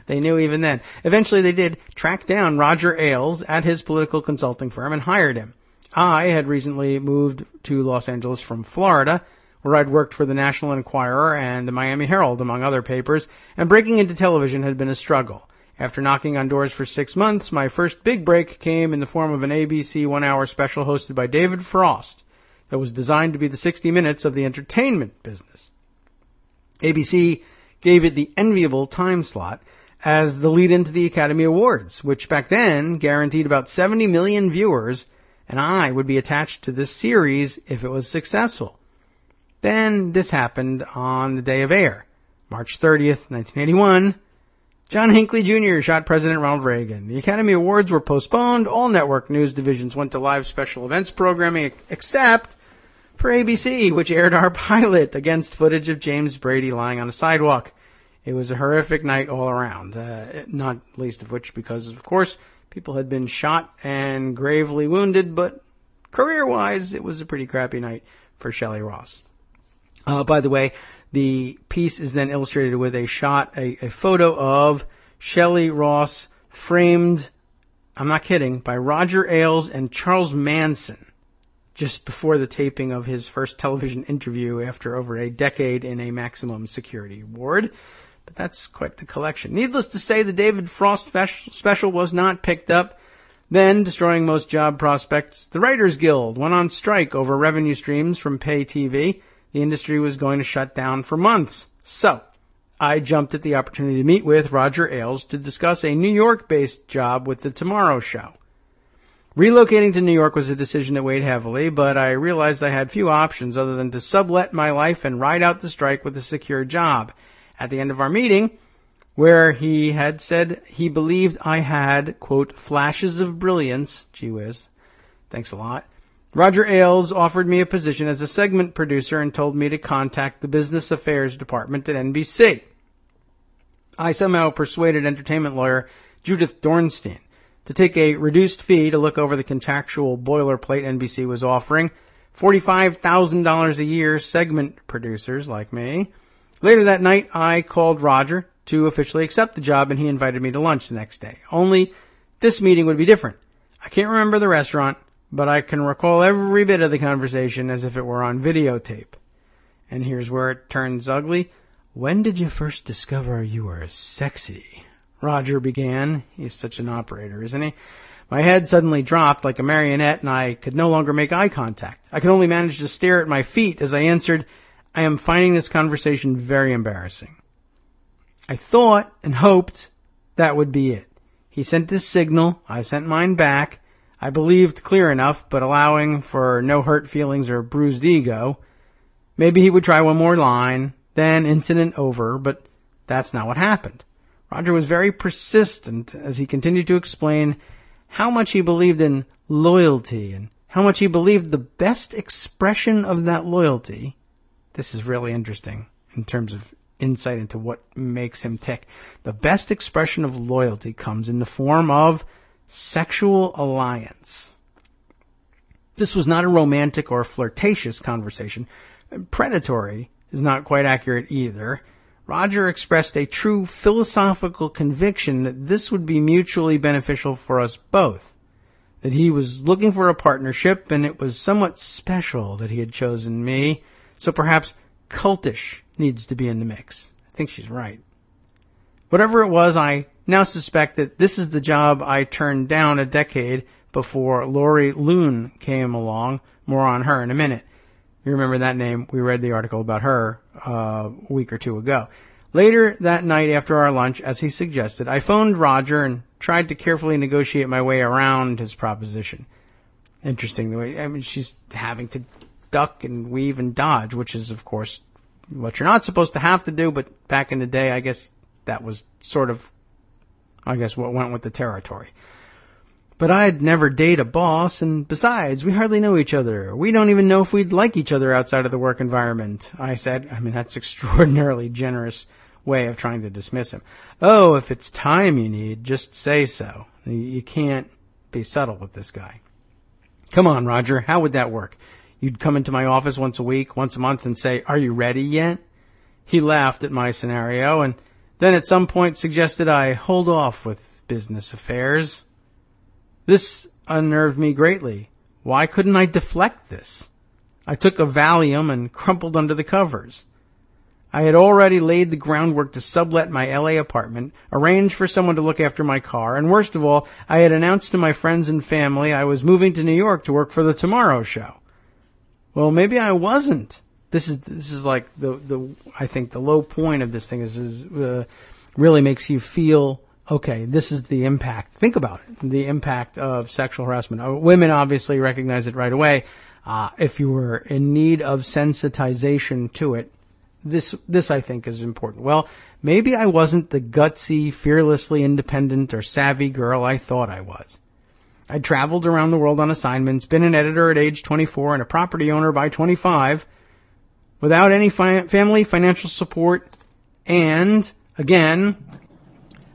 They knew even then. Eventually they did track down Roger Ailes at his political consulting firm and hired him. I had recently moved to Los Angeles from Florida, where I'd worked for the National Enquirer and the Miami Herald, among other papers, and breaking into television had been a struggle. After knocking on doors for 6 months, my first big break came in the form of an ABC 1-hour special hosted by David Frost that was designed to be the 60 Minutes of the entertainment business. ABC gave it the enviable time slot as the lead into the Academy Awards, which back then guaranteed about 70 million viewers, and I would be attached to this series if it was successful. Then this happened on the day of air, March 30th, 1981. John Hinckley Jr. shot President Ronald Reagan. The Academy Awards were postponed. All network news divisions went to live special events programming, except for ABC, which aired our pilot against footage of James Brady lying on a sidewalk. It was a horrific night all around, not least of which because, of course, people had been shot and gravely wounded, but career-wise, it was a pretty crappy night for Shelley Ross. By the way, the piece is then illustrated with a photo of Shelley Ross framed, I'm not kidding, by Roger Ailes and Charles Manson just before the taping of his first television interview after over a decade in a maximum security ward. But that's quite the collection. Needless to say, the David Frost special was not picked up. Then, destroying most job prospects, the Writers Guild went on strike over revenue streams from pay TV. The industry was going to shut down for months. So, I jumped at the opportunity to meet with Roger Ailes to discuss a New York-based job with The Tomorrow Show. Relocating to New York was a decision that weighed heavily, but I realized I had few options other than to sublet my life and ride out the strike with a secure job. At the end of our meeting, where he had said he believed I had, quote, flashes of brilliance, gee whiz, thanks a lot, Roger Ailes offered me a position as a segment producer and told me to contact the business affairs department at NBC. I somehow persuaded entertainment lawyer Judith Dornstein to take a reduced fee to look over the contractual boilerplate NBC was offering, $45,000 a year segment producers like me. Later that night, I called Roger to officially accept the job, and he invited me to lunch the next day. Only this meeting would be different. I I can't remember the restaurant, but I can recall every bit of the conversation as if it were on videotape. And here's where it turns ugly. When did you first discover you were sexy? Roger began. He's such an operator, isn't he? My head suddenly dropped like a marionette, and I could no longer make eye contact. I could only manage to stare at my feet as I answered, I am finding this conversation very embarrassing. I thought and hoped that would be it. He sent this signal. I sent mine back. I believed clear enough, but allowing for no hurt feelings or bruised ego. Maybe he would try one more line, then incident over, but that's not what happened. Roger was very persistent as he continued to explain how much he believed in loyalty and how much he believed the best expression of that loyalty. This is really interesting in terms of insight into what makes him tick. The best expression of loyalty comes in the form of sexual alliance. This was not a romantic or flirtatious conversation. Predatory is not quite accurate either. Roger expressed a true philosophical conviction that this would be mutually beneficial for us both. That he was looking for a partnership, and it was somewhat special that he had chosen me. So perhaps cultish needs to be in the mix. I think she's right. Whatever it was, I now suspect that this is the job I turned down a decade before Lori Loon came along. More on her in a minute. You remember that name? We read the article about her a week or two ago. Later that night after our lunch, as he suggested, I phoned Roger and tried to carefully negotiate my way around his proposition. Interesting the way, I mean, she's having to duck and weave and dodge, which is, of course, what you're not supposed to have to do, but back in the day, I guess that was sort of, what went with the territory. But I'd never date a boss, and besides, we hardly know each other. We don't even know if we'd like each other outside of the work environment, I said. I mean, that's an extraordinarily generous way of trying to dismiss him. Oh, if it's time you need, just say so. You can't be subtle with this guy. Come on, Roger, how would that work? You'd come into my office once a week, once a month, and say, are you ready yet? He laughed at my scenario, and then at some point suggested I hold off with business affairs. This unnerved me greatly. Why couldn't I deflect this? I took a Valium and crumpled under the covers. I had already laid the groundwork to sublet my LA apartment, arranged for someone to look after my car, and worst of all, I had announced to my friends and family I was moving to New York to work for the Tomorrow Show. Well, maybe I wasn't. This is like I think the low point of this thing is really makes you feel, okay, this is the impact. Think about it. The impact of sexual harassment. Women obviously recognize it right away. If you were in need of sensitization to it, this I think is important. Well, maybe I wasn't the gutsy, fearlessly independent or savvy girl I thought I was. I'd traveled around the world on assignments, been an editor at age 24 and a property owner by 25, without any family financial support, and, again,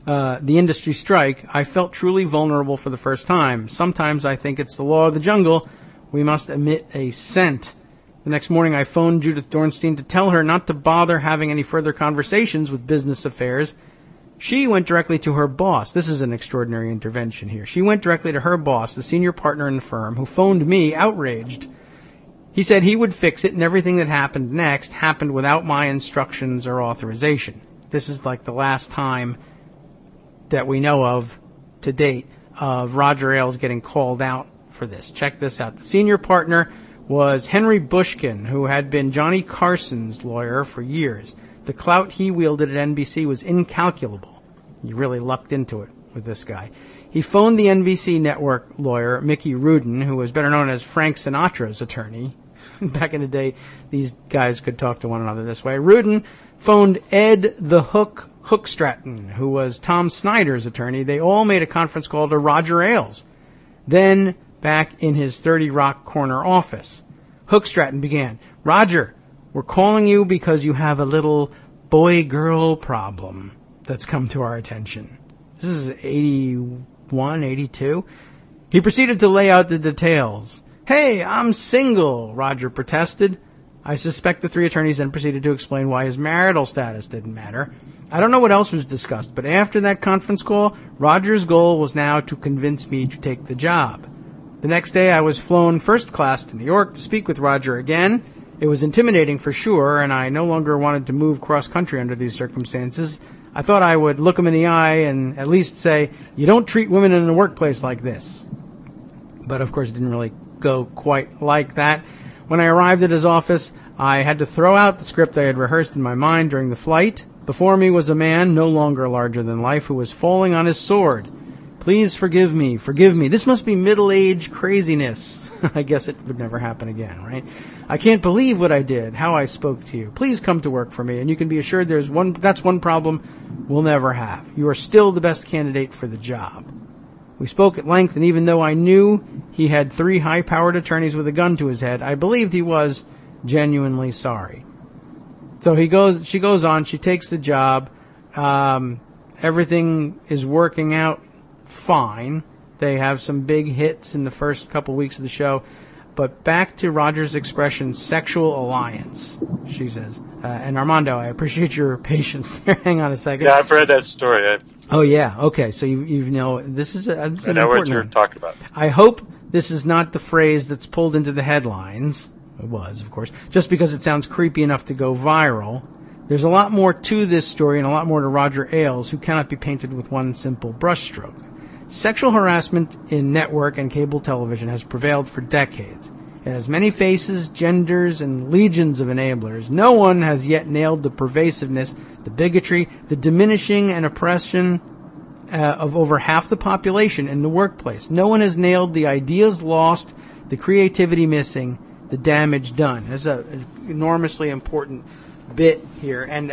the industry strike, I felt truly vulnerable for the first time. Sometimes I think it's the law of the jungle. We must emit a scent. The next morning I phoned Judith Dornstein to tell her not to bother having any further conversations with business affairs. She went directly to her boss. This is an extraordinary intervention here. She went directly to her boss, the senior partner in the firm, who phoned me outraged. He said he would fix it, and everything that happened next happened without my instructions or authorization. This is like the last time that we know of to date of Roger Ailes getting called out for this. Check this out. The senior partner was Henry Bushkin, who had been Johnny Carson's lawyer for years. The clout he wielded at NBC was incalculable. You really lucked into it with this guy. He phoned the NBC network lawyer, Mickey Rudin, who was better known as Frank Sinatra's attorney. Back in the day, these guys could talk to one another this way. Rudin phoned Ed the Hook Hookstratton, who was Tom Snyder's attorney. They all made a conference call to Roger Ailes. Then, back in his 30 Rock Corner office, Hookstratton began, Roger, we're calling you because you have a little boy-girl problem that's come to our attention. This is 81, 82. He proceeded to lay out the details. Hey, I'm single, Roger protested. I suspect the three attorneys then proceeded to explain why his marital status didn't matter. I don't know what else was discussed, but after that conference call, Roger's goal was now to convince me to take the job. The next day, I was flown first class to New York to speak with Roger again. It was intimidating for sure, and I no longer wanted to move cross-country under these circumstances. I thought I would look him in the eye and at least say, "You don't treat women in the workplace like this." But, of course, it didn't really go quite like that. When I arrived at his office, I had to throw out the script I had rehearsed in my mind during the flight. Before me was a man no longer larger than life who was falling on his sword. "Please forgive me, forgive me. This must be middle-age craziness." I guess it would never happen again, right? "I can't believe what I did, how I spoke to you. Please come to work for me, and you can be assured that's one problem we'll never have. You are still the best candidate for the job." We spoke at length, and even though I knew he had 3 high-powered attorneys with a gun to his head, I believed he was genuinely sorry. So she goes on, she takes the job. Everything is working out fine. They have some big hits in the first couple weeks of the show. But back to Roger's expression, sexual alliance, she says. And Armando, I appreciate your patience there. Hang on a second. Yeah, I've read that story. Oh, yeah. Okay. So you know, this is an important one. I know what you're talking about. I hope this is not the phrase that's pulled into the headlines. It was, of course, just because it sounds creepy enough to go viral. There's a lot more to this story and a lot more to Roger Ailes, who cannot be painted with one simple brushstroke. Sexual harassment in network and cable television has prevailed for decades. It has many faces, genders, and legions of enablers. No one has yet nailed the pervasiveness, the bigotry, the diminishing and oppression of over half the population in the workplace. No one has nailed the ideas lost, the creativity missing, the damage done. There's an enormously important bit here. And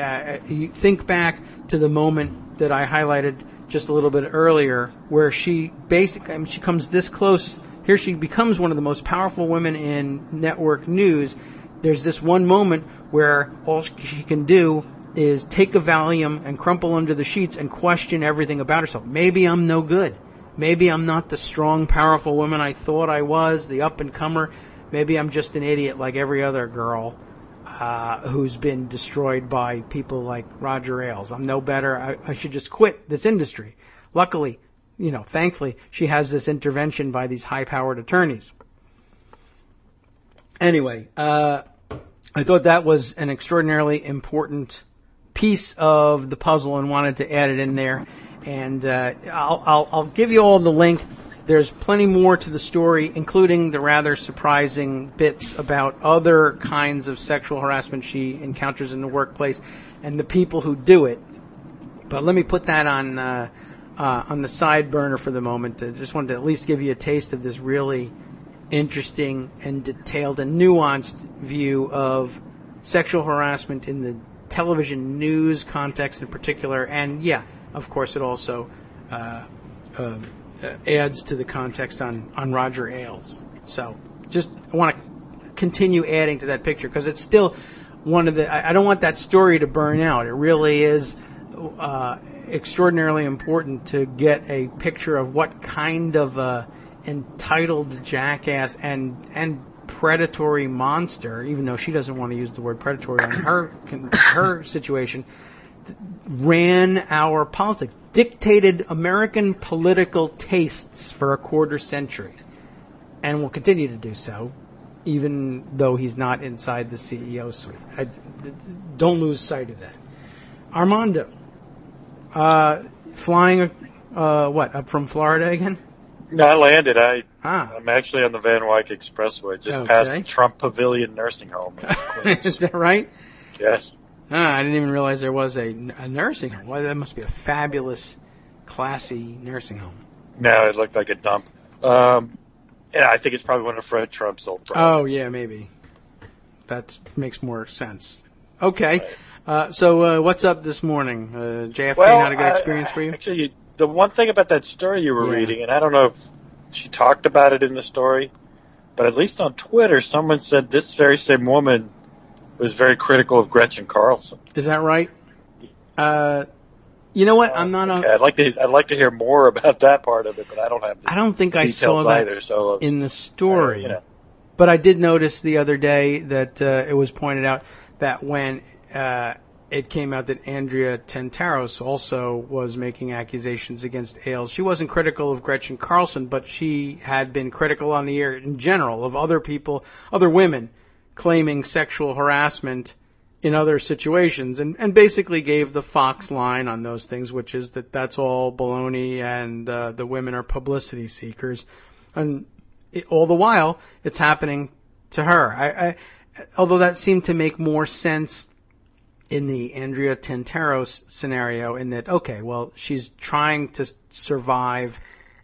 you think back to the moment that I highlighted just a little bit earlier, where she basically, she comes this close. Here she becomes one of the most powerful women in network news. There's this one moment where all she can do is take a Valium and crumple under the sheets and question everything about herself. Maybe I'm no good. Maybe I'm not the strong, powerful woman I thought I was, the up-and-comer. Maybe I'm just an idiot like every other girl who's been destroyed by people like Roger Ailes. I'm no better. I should just quit this industry. Luckily, thankfully, she has this intervention by these high-powered attorneys. Anyway, I thought that was an extraordinarily important piece of the puzzle and wanted to add it in there. And I'll give you all the link. There's plenty more to the story, including the rather surprising bits about other kinds of sexual harassment she encounters in the workplace and the people who do it. But let me put that on the side burner for the moment. I just wanted to at least give you a taste of this really interesting and detailed and nuanced view of sexual harassment in the television news context in particular. And, yeah, of course, it also adds to the context on Roger Ailes. So I want to continue adding to that picture because it's still one of the... I don't want that story to burn out. It really is extraordinarily important to get a picture of what kind of entitled jackass and predatory monster, even though she doesn't want to use the word predatory on her situation, ran our politics, dictated American political tastes for a quarter century, and will continue to do so, even though he's not inside the CEO suite. Don't lose sight of that. Armando, flying, up from Florida again? No, I landed. I'm actually on the Van Wyck Expressway, just past the Trump Pavilion Nursing Home. Is that right? Yes. I didn't even realize there was a nursing home. Well, that must be a fabulous, classy nursing home. No, it looked like a dump. I think it's probably one of Fred Trump's old problems. Oh, yeah, maybe. That makes more sense. Okay. Right. So what's up this morning? JFK, not a good experience for you? Actually, the one thing about that story you were reading, and I don't know if she talked about it in the story, but at least on Twitter, someone said this very same woman was very critical of Gretchen Carlson. Is that right? You know what? I'm not on. Okay. I'd like to hear more about that part of it, but I don't have. I don't think I saw that either, in the story. But I did notice the other day that it was pointed out that when it came out that Andrea Tentaros also was making accusations against Ailes. She wasn't critical of Gretchen Carlson, but she had been critical on the air in general of other people, other women, claiming sexual harassment in other situations, and basically gave the Fox line on those things, which is that that's all baloney and the women are publicity seekers. And all the while, it's happening to her. Although that seemed to make more sense in the Andrea Tentaros scenario, in that, okay, well, she's trying to survive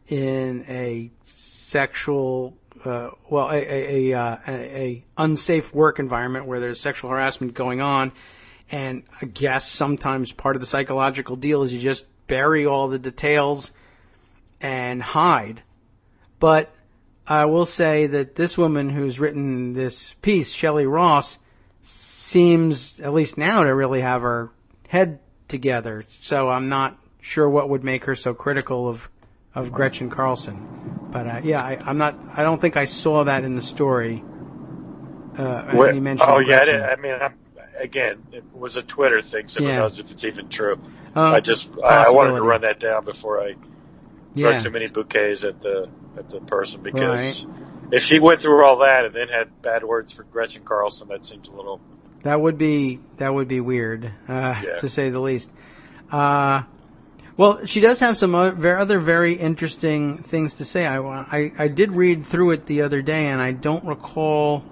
in a sexual, a unsafe work environment where there's sexual harassment going on, and I guess sometimes part of the psychological deal is you just bury all the details and hide. But I will say that this woman who's written this piece, Shelley Ross, seems, at least now, to really have her head together. So I'm not sure what would make her so critical of Gretchen Carlson. But I don't think I saw that in the story. Any mention of Gretchen. Again, it was a Twitter thing, so who knows if it's even true. I wanted to run that down before I throw too many bouquets at the person, because if she went through all that and then had bad words for Gretchen Carlson, that seems a little. That would be weird, to say the least. Well, she does have some other very interesting things to say. I did read through it the other day, and I don't recall.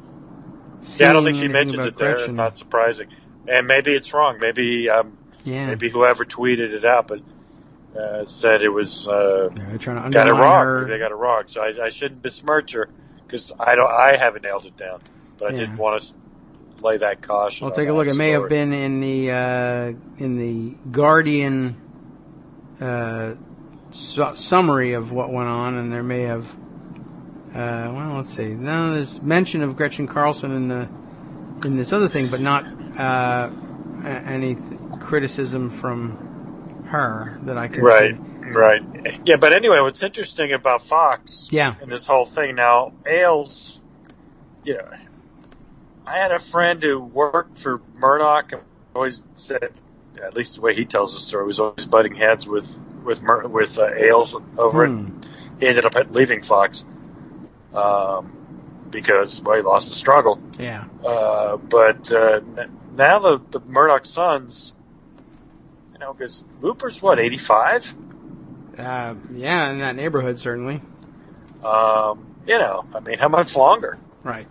I don't think she mentions it there. It's not surprising, and maybe it's wrong. Maybe whoever tweeted it out, but said it was they're trying to got it wrong. her. They got it wrong, so I shouldn't besmirch her, because I haven't nailed it down, but I did want to lay that caution. Well, take a look. It may have been in the Guardian summary of what went on, and there may have. Let's see. No, there's mention of Gretchen Carlson in this other thing, but not any criticism from her that I could see. Right. Yeah, but anyway, what's interesting about Fox and this whole thing now, Ailes, I had a friend who worked for Murdoch and always said, at least the way he tells the story, was always butting heads with Ailes over it. He ended up leaving Fox because, he lost the struggle. Yeah. But now the Murdoch sons, because Looper's 85? In that neighborhood, certainly. How much longer? Right.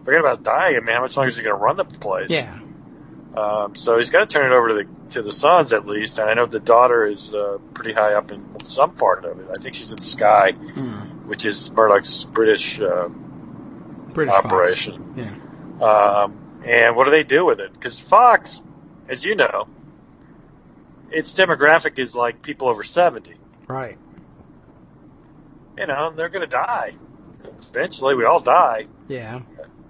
Forget about dying. How much longer is he going to run the place? Yeah. So he's got to turn it over to the sons, at least. And I know the daughter is pretty high up in some part of it. I think she's in Sky, which is Murdoch's British operation. Fox. Yeah. And what do they do with it? Because Fox, as you know, its demographic is like people over 70. Right. They're going to die. Eventually, we all die. Yeah.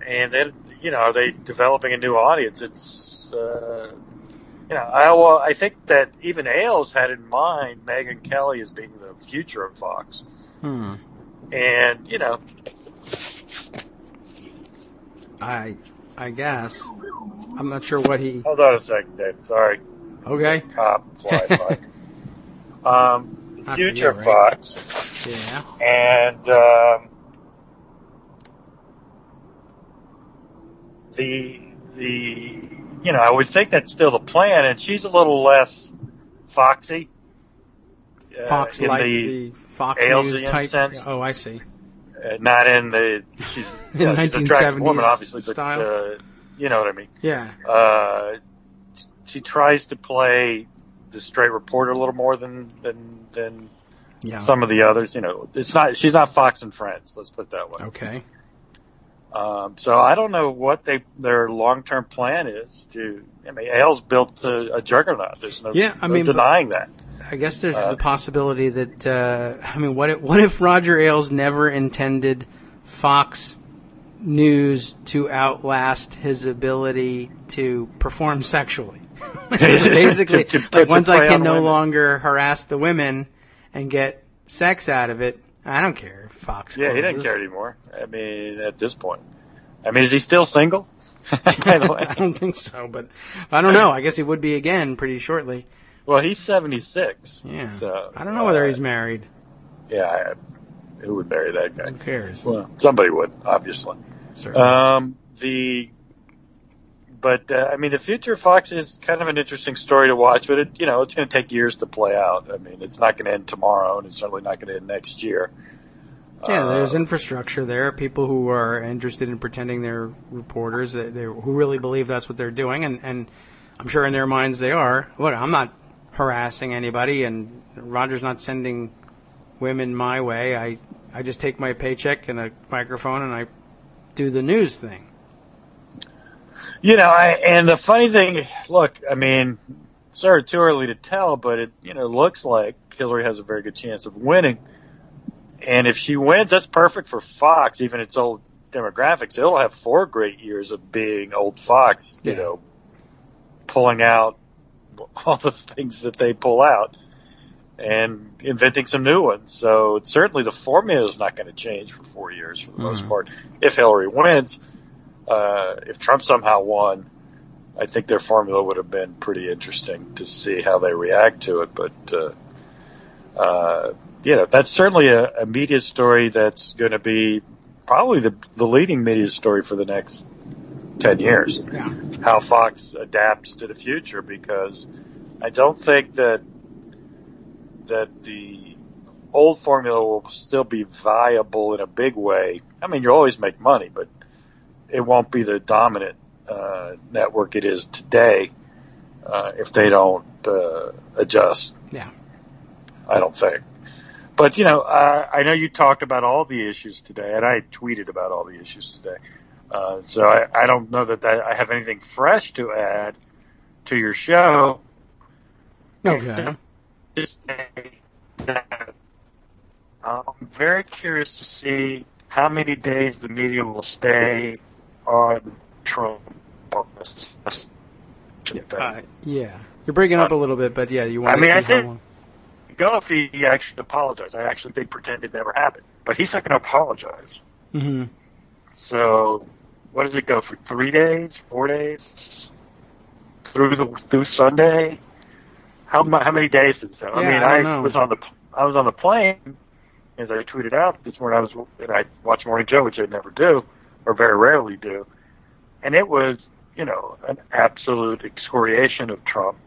And then, are they developing a new audience? It's, I think that even Ailes had in mind Megyn Kelly as being the future of Fox. And, I guess. I'm not sure what he... Hold on a second, Dave. Sorry. Okay. Cop fly by. Future of Fox. Yeah. And I would think that's still the plan, and she's a little less foxy. Fox in like the Fox Ailes News type sense. Oh, I see. Not in the she's in she's an attractive woman, obviously, style. But you know what I mean. Yeah. She tries to play the straight reporter a little more than some of the others. She's not Fox and Friends. Let's put it that way. Okay. So I don't know what their long-term plan is. Ailes built a juggernaut. There's no denying that. I guess there's the possibility that what if Roger Ailes never intended Fox News to outlast his ability to perform sexually? Basically, once I can no longer harass the women and get sex out of it, I don't care if Fox closes. He didn't care anymore. At this point. I mean, is he still single? By the way. I don't think so, but I don't know. I guess he would be again pretty shortly. Well, he's 76. Yeah. So I don't know whether he's married. Yeah, who would marry that guy? Who cares? Well, somebody would, obviously. Certainly. I mean, the future of Fox is kind of an interesting story to watch, but it's going to take years to play out. I mean, it's not going to end tomorrow, and it's certainly not going to end next year. Yeah, there's infrastructure there. People who are interested in pretending they're reporters, who really believe that's what they're doing, and I'm sure in their minds they are. Look, I'm not harassing anybody, and Roger's not sending women my way. I just take my paycheck and a microphone, and I do the news thing. And the funny thing, look, I mean, sort of too early to tell, but it, looks like Hillary has a very good chance of winning. And if she wins, that's perfect for Fox, even its old demographics. It'll have 4 great years of being old Fox, pulling out all the things that they pull out and inventing some new ones. So certainly the formula is not going to change for 4 years for the most part. If Hillary wins, if Trump somehow won, I think their formula would have been pretty interesting to see how they react to it. But, that's certainly a media story that's going to be probably the leading media story for the next 10 years. Yeah. How Fox adapts to the future, because I don't think that the old formula will still be viable in a big way. I mean, you'll always make money, but it won't be the dominant network it is today if they don't adjust. Yeah. I don't think. But, I know you talked about all the issues today, and I tweeted about all the issues today. So I don't know that I have anything fresh to add to your show. Okay. I'm very curious to see how many days the media will stay on Trump. Yeah. You're breaking up a little bit, but yeah, you want to see how long. Go if he actually apologized. I actually did pretend it never happened. But he's not going to apologize. Mm-hmm. So, what does it go for? 3 days? 4 days? Through Sunday? How many days is that? Yeah, I was on the plane, as I tweeted out this morning. I watched Morning Joe, which I never do, or very rarely do, and it was an absolute excoriation of Trump.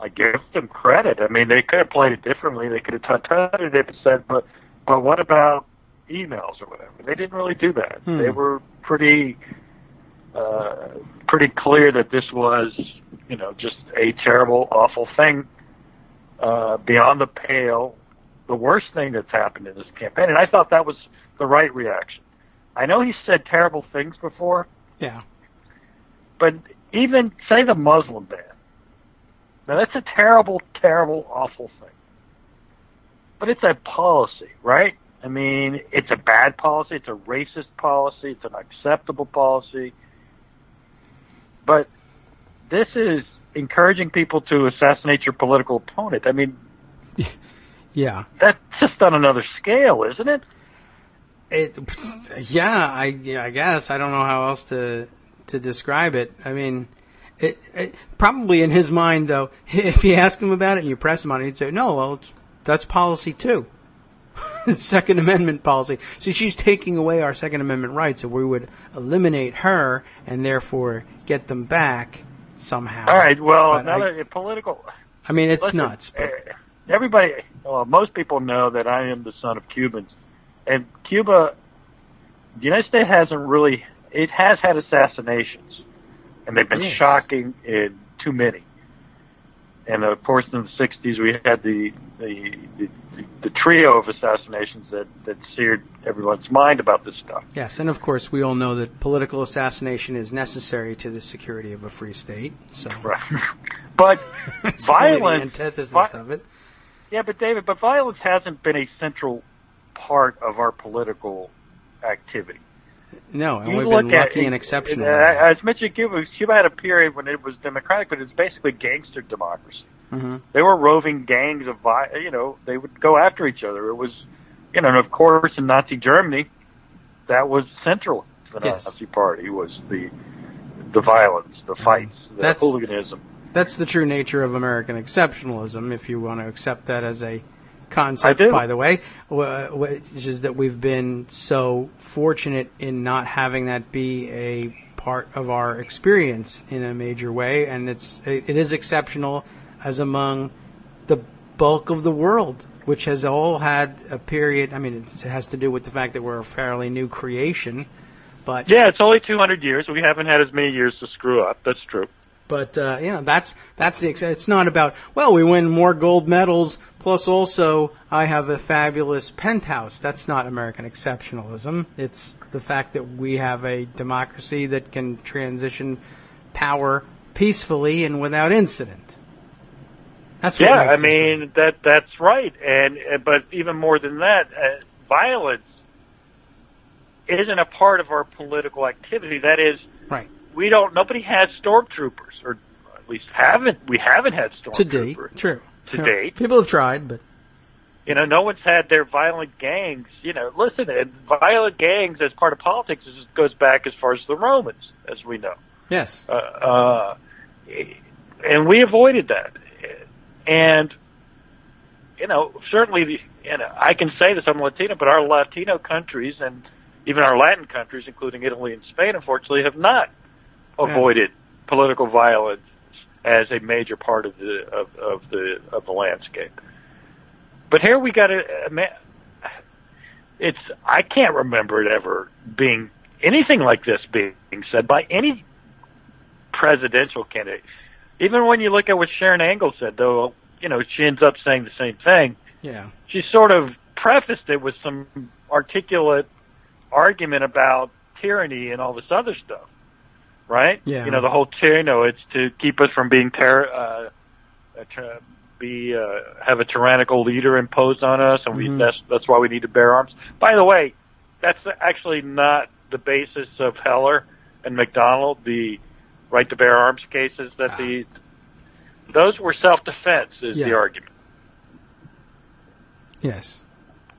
I give them credit. I mean, they could have played it differently. They could have tutted it and said, but what about emails or whatever? They didn't really do that. They were pretty clear that this was, just a terrible, awful thing, beyond the pale, the worst thing that's happened in this campaign. And I thought that was the right reaction. I know he said terrible things before. Yeah. But even, say, the Muslim ban. Now, that's a terrible, terrible, awful thing. But it's a policy, right? I mean, it's a bad policy. It's a racist policy. It's an unacceptable policy. But this is encouraging people to assassinate your political opponent. I mean, yeah, that's just on another scale, isn't it? I guess. I don't know how else to describe it. I mean, it probably in his mind, though, if you ask him about it and you press him on it, he'd say, no, well, that's policy too. It's Second Amendment policy. So she's taking away our Second Amendment rights, so we would eliminate her and therefore get them back somehow. All right, well, political... I mean, it's nuts. But Most people know that I am the son of Cubans. And Cuba, the United States it has had assassinations. And they've been shocking and too many. And of course, in the '60s, we had the trio of assassinations that seared everyone's mind about this stuff. Yes, and of course, we all know that political assassination is necessary to the security of a free state. So, right. But violence, the antithesis of it. Yeah, but David, violence hasn't been a central part of our political activity. No, and we've been lucky and exceptional. As mentioned, Cuba had a period when it was democratic, but it's basically gangster democracy. Mm-hmm. They were roving gangs of, they would go after each other. It was, and of course in Nazi Germany, that was central the Yes. Nazi Party was the violence, the fights, the hooliganism. That's the true nature of American exceptionalism, if you want to accept that as a concept, I do. by the way, which is that we've been so fortunate in not having that be a part of our experience in a major way, and it is exceptional as among the bulk of the world, which has all had a period. I mean, it has to do with the fact that we're a fairly new creation, but Yeah, it's only 200 years. We haven't had as many years to screw up. That's true. But that's it's not about, well, we win more gold medals, plus also I have a fabulous penthouse. That's not American exceptionalism. It's the fact that we have a democracy that can transition power peacefully and without incident. That's what Yeah, makes I mean that's right. And but even more than that, violence isn't a part of our political activity. That is, right. Nobody has stormtroopers, or at least we haven't had stormtroopers. To date, true. To date. People have tried, but no one's had their violent gangs. Listen, and violent gangs as part of politics goes back as far as the Romans, as we know. yes. And we avoided that. And, certainly, I can say this, I'm Latino, but our Latino countries and even our Latin countries, including Italy and Spain, unfortunately, have not avoided political violence as a major part of the landscape. But here we got I can't remember it ever being anything like this being said by any presidential candidate. Even when you look at what Sharon Angle said, though, she ends up saying the same thing. Yeah. She sort of prefaced it with some articulate argument about tyranny and all this other stuff, right? Yeah. The whole it's to keep us from being have a tyrannical leader imposed on us, and that's why we need to bear arms. By the way, that's actually not the basis of Heller and McDonald, the right to bear arms cases. Those were self-defense, is the argument. Yes.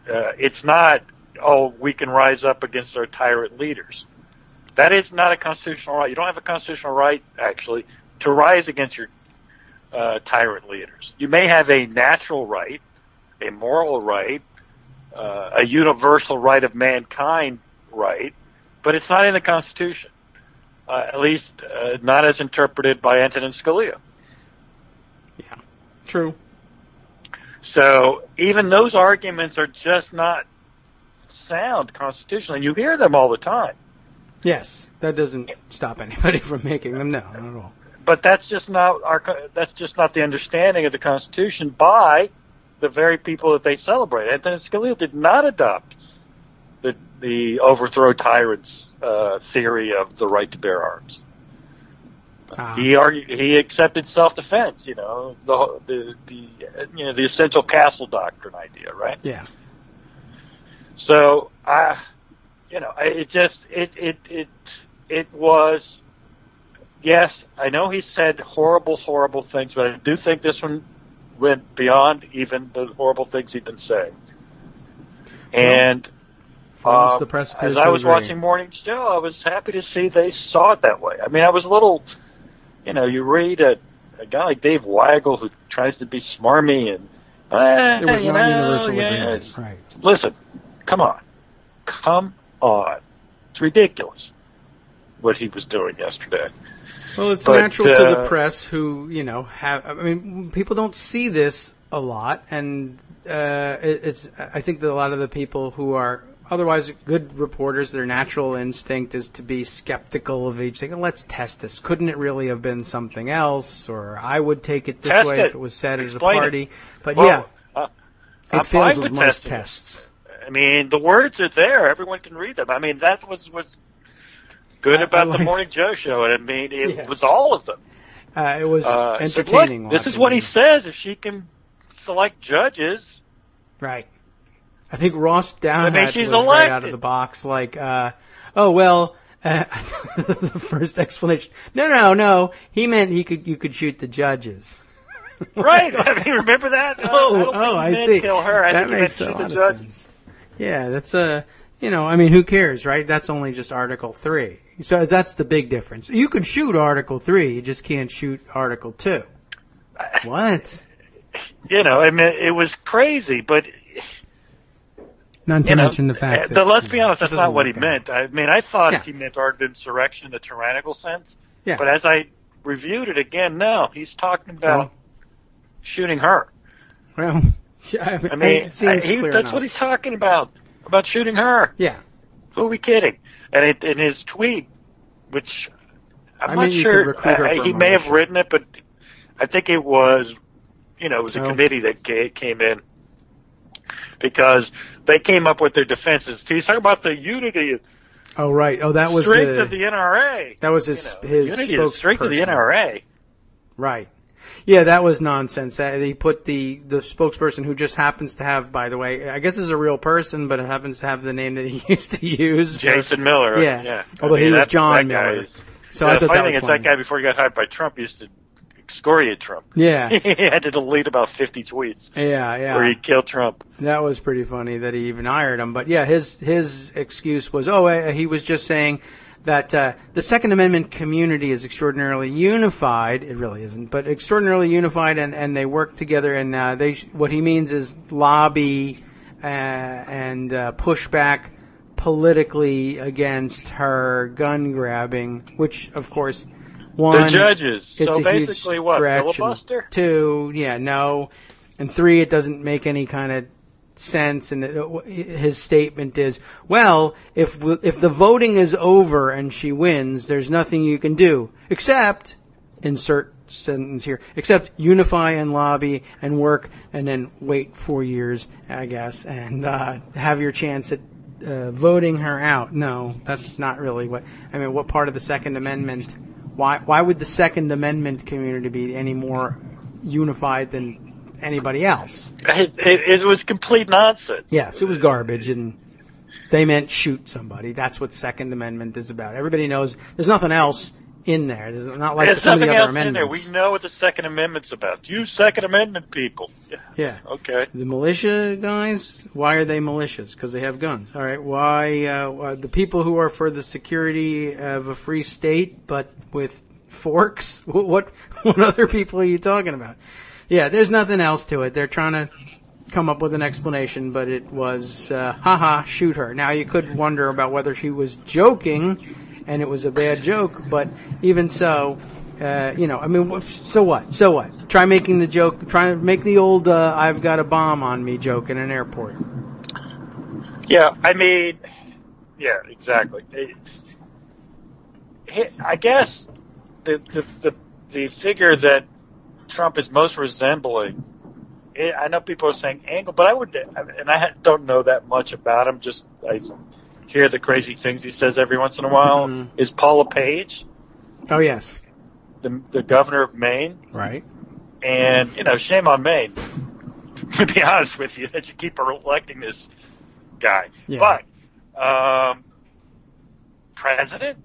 It's not, we can rise up against our tyrant leaders. That is not a constitutional right. You don't have a constitutional right, actually, to rise against your tyrant leaders. You may have a natural right, a moral right, a universal right of mankind right, but it's not in the Constitution. At least not as interpreted by Antonin Scalia. Yeah, true. So even those arguments are just not sound constitutionally. You hear them all the time. Yes, that doesn't stop anybody from making them. No, not at all. But that's just not the understanding of the Constitution by the very people that they celebrate. Antonin Scalia did not adopt the overthrow tyrants theory of the right to bear arms. He accepted self-defense. The essential castle doctrine idea, right? Yeah. So it was. Yes, I know he said horrible things, but I do think this one went beyond even the horrible things he'd been saying. And the press as I was watching Morning Joe, I was happy to see they saw it that way. I mean, I was a little, you read a guy like Dave Weigel who tries to be smarmy and, it was not universal agreement. Right. Listen, come on. It's ridiculous what he was doing yesterday. Well, it's natural to the press who, people don't see this a lot, and I think that a lot of the people who are otherwise good reporters, their natural instinct is to be skeptical of each thing. Let's test this. Couldn't it really have been something else? Or I would take it this way if it was said at a party. But it fails with most tests. I mean, the words are there. Everyone can read them. I mean, that was good about the Morning Joe show. I mean, it was all of them. It was entertaining. This is what he says. If she can select judges. Right. I think Ross Downhat was elected. right out of the box like, the first explanation. No. He meant you could shoot the judges. Right. I mean, remember that? I see. Kill her. That makes a lot of sense. Yeah, that's I mean, who cares, right? That's only just Article 3. So that's the big difference. You can shoot Article 3, you just can't shoot Article 2. What? I mean, it was crazy, but not to mention the fact that... let's be honest, that's not what he out. meant. I mean, I thought he meant armed insurrection in the tyrannical sense. Yeah. But as I reviewed it again, no, he's talking about shooting her. Well, I mean it seems clear that's enough. what he's talking about shooting her. Yeah. Who are we kidding? And in his tweet, which I'm not you sure, could recruit her for he may have militia. written it, but I think it was, it was a committee that came in because they came up with their defenses. He's talking about the unity. Oh, right. Oh, that was strength of the NRA. That was his unity is strength of the NRA. Right. Yeah, that was nonsense. He put the spokesperson, who just happens to have, by the way, I guess is a real person, but it happens to have the name that he used to use. Jason Miller. Yeah. Although he was John Miller. So I thought that was funny. That guy, before he got hired by Trump, used to excoriate Trump. Yeah. He had to delete about 50 tweets. Yeah. Where he killed Trump. That was pretty funny that he even hired him. But yeah, his excuse was, he was just saying that the Second Amendment community is extraordinarily unified. It really isn't, but extraordinarily unified, and they work together. And what he means is lobby and push back politically against her gun grabbing, which, of course, one, the judges. It's so a basically, huge what, stretch, filibuster? And 2, no, and 3, it doesn't make any kind of sense. And his statement is, well, if the voting is over and she wins, there's nothing you can do except insert sentence here, except unify and lobby and work, and then wait 4 years, I guess, and have your chance at voting her out. No, that's not really what part of the Second Amendment? Why would the Second Amendment community be any more unified than anybody else? It was complete nonsense. Yes, it was garbage, and they meant shoot somebody. That's what Second Amendment is about. Everybody knows there's nothing else in there. There's not like some of the other amendments. We know what the Second Amendment's about. You Second Amendment people. Yeah. Okay. The militia guys, why are they militias? Because they have guns. All right. Why the people who are for the security of a free state but with forks? What other people are you talking about? Yeah, there's nothing else to it. They're trying to come up with an explanation, but it was, shoot her. Now, you could wonder about whether she was joking and it was a bad joke, but even so, so what? So what? Try making the joke, try to make the old I've got a bomb on me joke in an airport. Yeah, exactly. I guess the figure that Trump is most resembling, I know people are saying Engel, but I don't know that much about him, I hear the crazy things he says every once in a while, is Paula Page. Oh, yes. The governor of Maine. Right. And, shame on Maine, to be honest with you, that you keep electing this guy. Yeah. But, president?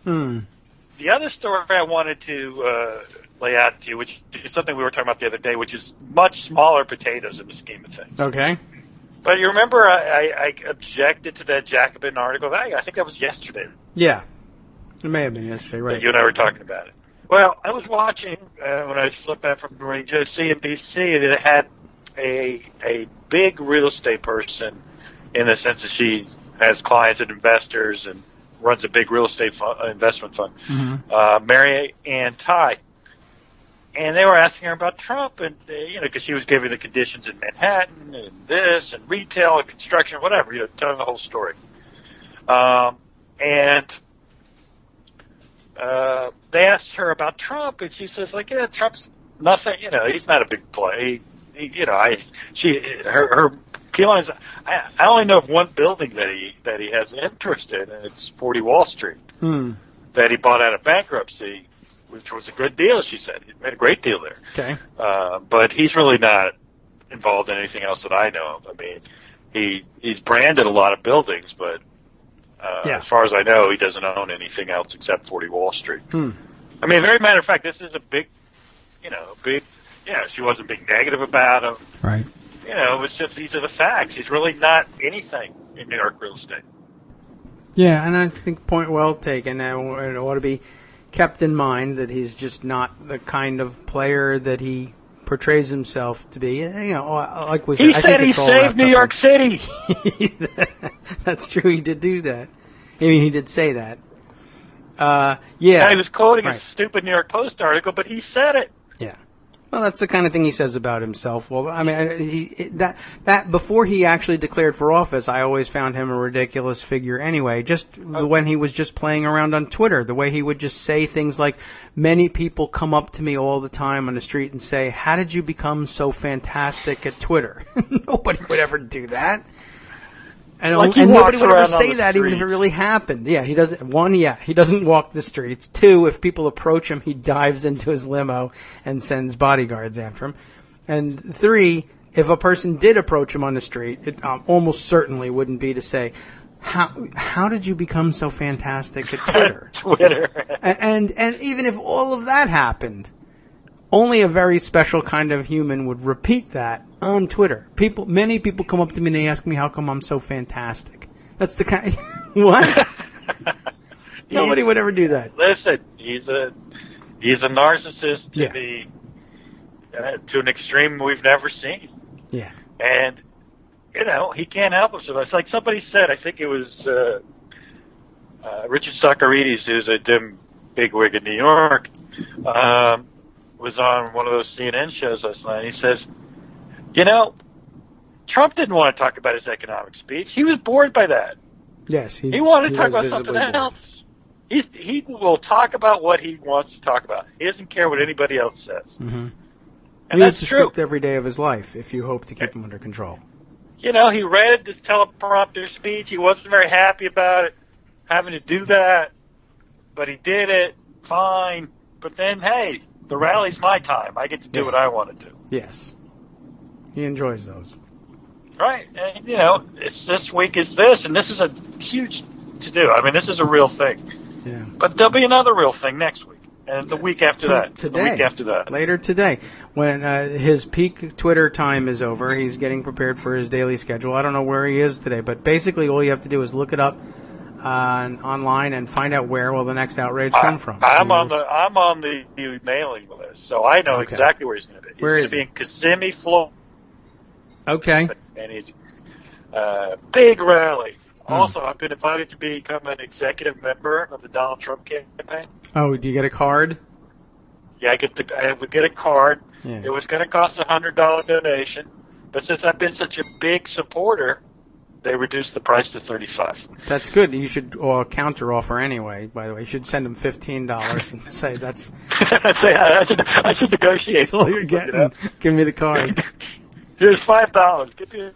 The other story I wanted to lay out to you, which is something we were talking about the other day, which is much smaller potatoes in the scheme of things. Okay. But you remember I objected to that Jacobin article? I think that was yesterday. Yeah. It may have been yesterday, right. You and I were talking about it. Well, I was watching, when I flipped back from radio, CNBC, that it had a big real estate person, in the sense that she has clients and investors and runs a big real estate investment fund, Mary Ann Ty. And they were asking her about Trump, and because she was giving the conditions in Manhattan and this and retail and construction, whatever, telling the whole story. And they asked her about Trump, and she says, Trump's nothing. He's not a big play. Her key line is, I only know of one building that he has interest in, and it's 40 Wall Street, that he bought out of bankruptcy, which was a good deal, she said. He made a great deal there. Okay. But he's really not involved in anything else that I know of. I mean, he's branded a lot of buildings, but as far as I know, he doesn't own anything else except 40 Wall Street. I mean, very matter of fact, this is a big, she wasn't being negative about him. Right. it was just these are the facts. He's really not anything in New York real estate. Yeah, and I think point well taken. It ought to be kept in mind that he's just not the kind of player that he portrays himself to be. Like we said, He said he saved New York City. That's true. He did do that. I mean, he did say that. Yeah. He was quoting a stupid New York Post article, but he said it. Yeah. Well, that's the kind of thing he says about himself. Well, I mean, that before he actually declared for office, I always found him a ridiculous figure anyway. Just when he was just playing around on Twitter, the way he would just say things like, "Many people come up to me all the time on the street and say, 'How did you become so fantastic at Twitter?'" Nobody would ever do that. And nobody would ever say that even if it really happened. Yeah, he doesn't. One, he doesn't walk the streets. Two, if people approach him, he dives into his limo and sends bodyguards after him. And three, if a person did approach him on the street, it almost certainly wouldn't be to say, "How did you become so fantastic at Twitter?" Twitter. And even if all of that happened, only a very special kind of human would repeat that on Twitter. Many people come up to me and they ask me how come I'm so fantastic. That's the kind. What? Nobody would ever do that. Listen, he's a narcissist to an extreme we've never seen. Yeah. And he can't help himself. It's like somebody said. I think it was Richard Socarides, who's a dim bigwig in New York. Was on one of those CNN shows last night. He says, Trump didn't want to talk about his economic speech. He was bored by that. Yes, he wanted to talk about something else. He will talk about what he wants to talk about. He doesn't care what anybody else says. Mm-hmm. And that's true. Every day of his life, if you hope to keep him under control. He read this teleprompter speech. He wasn't very happy about it, having to do that, but he did it. Fine. But then, hey, the rally's my time. I get to do what I want to do. Yes. He enjoys those. Right. And, it's this week is this, and this is a huge to-do. I mean, this is a real thing. Yeah. But there'll be another real thing next week, and the week after that. Today. The week after that. Later today. When his peak Twitter time is over, he's getting prepared for his daily schedule. I don't know where he is today, but basically all you have to do is look it up online and find out where will the next outrage come from. I'm on the mailing list, so I know exactly where he's going to be. He's going to be in Kissimmee, Florida. Okay. And he's big rally. Also, I've been invited to become an executive member of the Donald Trump campaign. Oh, do you get a card? Yeah, I would get a card. Yeah. It was going to cost a $100 donation, but since I've been such a big supporter, they reduced the price to $35. That's good. You should counter offer anyway. By the way, you should send them $15 and say that's. I should negotiate. That's all you're getting. Give me the card. Here's $5. Give me.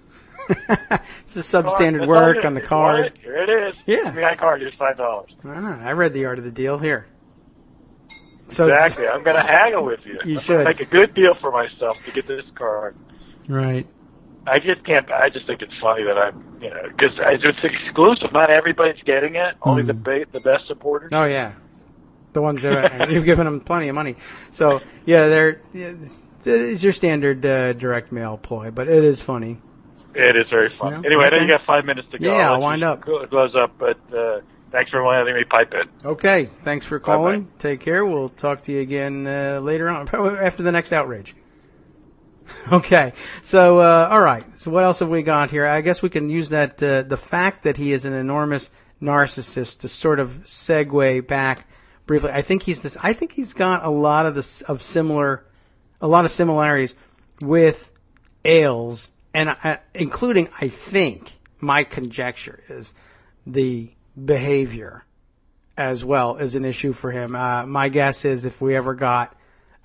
It's a substandard work on the card. Here it is. Yeah. Give me my card. Here's $5. I read the art of the deal here. So exactly. I'm going to haggle with you. You should make a good deal for myself to get this card. Right. I just can't. I just think it's funny that because it's exclusive. Not everybody's getting it. Only the best supporters. Oh yeah, the ones that you've given them plenty of money. So yeah, it's your standard direct mail ploy, but it is funny. It is very funny. Anyway, I know you got 5 minutes to go. Yeah, I'll wind up. Close up, but thanks for letting me pipe in. Okay, thanks for calling. Bye-bye. Take care. We'll talk to you again later on, probably after the next outrage. Okay, so all right. So what else have we got here? I guess we can use that the fact that he is an enormous narcissist to sort of segue back briefly. I think he's got a lot of similarities with Ailes, and including I think my conjecture is the behavior as well is an issue for him. My guess is if we ever got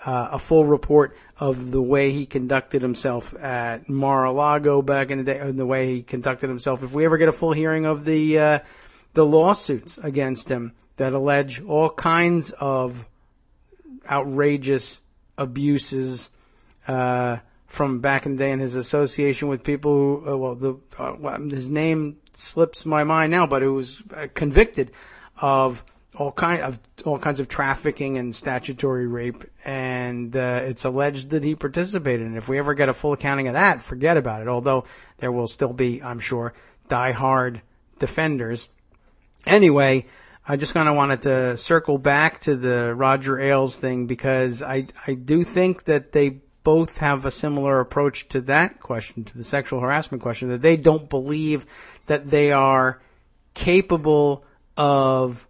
a full report of the way he conducted himself at Mar-a-Lago back in the day, and the way he conducted himself. If we ever get a full hearing of the lawsuits against him that allege all kinds of outrageous abuses from back in the day, and his association with people who, his name slips my mind now, but who was convicted of all kinds of trafficking and statutory rape, and it's alleged that he participated. And if we ever get a full accounting of that, forget about it. Although there will still be, I'm sure, die-hard defenders. Anyway, I just kind of wanted to circle back to the Roger Ailes thing, because I do think that they both have a similar approach to that question, to the sexual harassment question, that they don't believe that they are capable of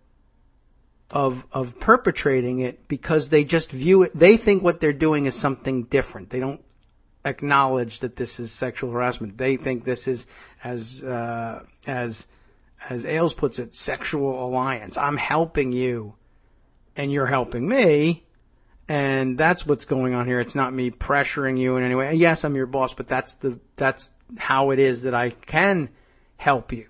perpetrating it, because they just view it. They think what they're doing is something different. They don't acknowledge that this is sexual harassment. They think this is, as Ailes puts it, sexual alliance. I'm helping you, and you're helping me, and that's what's going on here. It's not me pressuring you in any way. Yes, I'm your boss, but that's how it is that I can help you.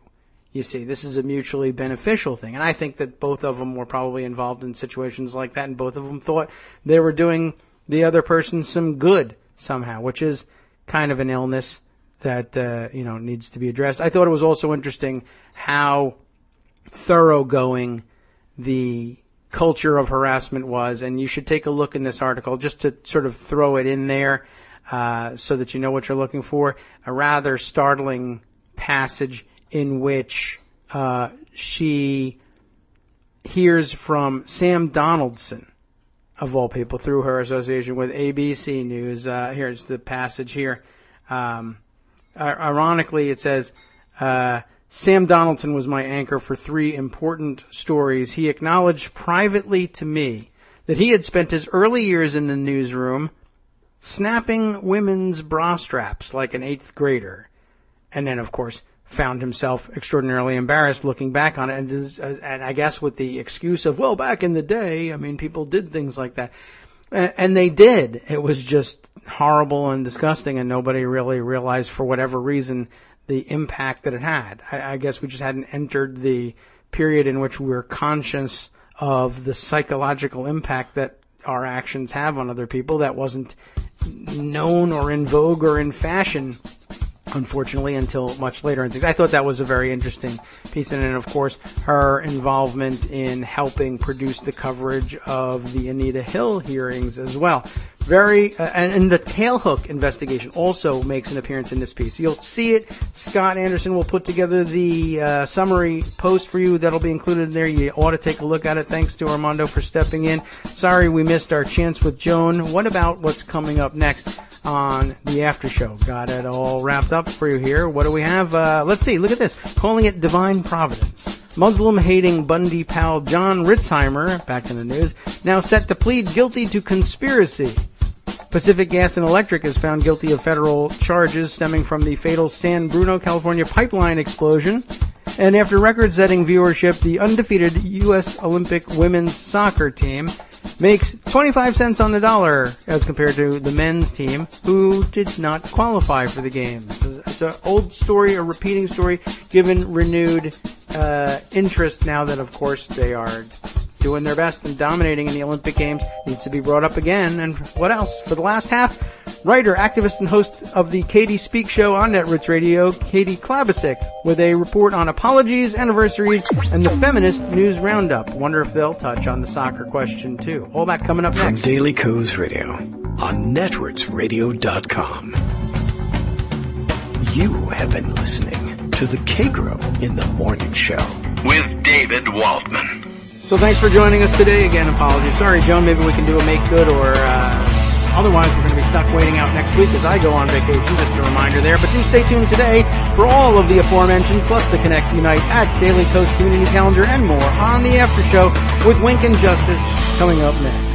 You see, this is a mutually beneficial thing. And I think that both of them were probably involved in situations like that, and both of them thought they were doing the other person some good somehow, which is kind of an illness that needs to be addressed. I thought it was also interesting how thoroughgoing the culture of harassment was, and you should take a look in this article just to sort of throw it in there so that you know what you're looking for. A rather startling passage in which she hears from Sam Donaldson, of all people, through her association with ABC News. Here's the passage here. Ironically, it says, Sam Donaldson was my anchor for 3 important stories. He acknowledged privately to me that he had spent his early years in the newsroom snapping women's bra straps like an 8th grader. And then, of course, found himself extraordinarily embarrassed looking back on it, and I guess with the excuse of, well, back in the day, I mean, people did things like that. And they did. It was just horrible and disgusting, and nobody really realized, for whatever reason, the impact that it had. I guess we just hadn't entered the period in which we're conscious of the psychological impact that our actions have on other people. That wasn't known or in vogue or in fashion, unfortunately, until much later in things. I thought that was a very interesting piece. And then, of course, her involvement in helping produce the coverage of the Anita Hill hearings as well. And the tailhook investigation also makes an appearance in this piece. You'll see it. Scott Anderson will put together the summary post for you that'll be included in there. You ought to take a look at it. Thanks to Armando for stepping in. Sorry we missed our chance with Joan. What about what's coming up next on the after show? Got it all wrapped up for you here. What do we have? Let's see. Look at this. Calling it divine providence. Muslim-hating Bundy pal John Ritzheimer, back in the news, now set to plead guilty to conspiracy. Pacific Gas and Electric is found guilty of federal charges stemming from the fatal San Bruno, California pipeline explosion. And after record-setting viewership, the undefeated U.S. Olympic women's soccer team makes 25 cents on the dollar as compared to the men's team, who did not qualify for the games. It's an old story, a repeating story, given renewed interest now that, of course, they are doing their best and dominating in the Olympic Games. Needs to be brought up again. And what else? For the last half, writer, activist, and host of the Katie Speak Show on Netroots Radio, Katie Klabasik, with a report on apologies, anniversaries, and the feminist news roundup. Wonder if they'll touch on the soccer question, too. All that coming up next. From Daily Kos Radio on netrootsradio.com. You have been listening to the Kagro in the Morning Show with David Waldman. So thanks for joining us today. Again, apologies. Sorry, Joan, maybe we can do a make good, or otherwise we're going to be stuck waiting out next week as I go on vacation. Just a reminder there. But do stay tuned today for all of the aforementioned, plus the Connect, Unite, Act, Daily Kos Community Calendar, and more on the After Show with Wink and Justice coming up next.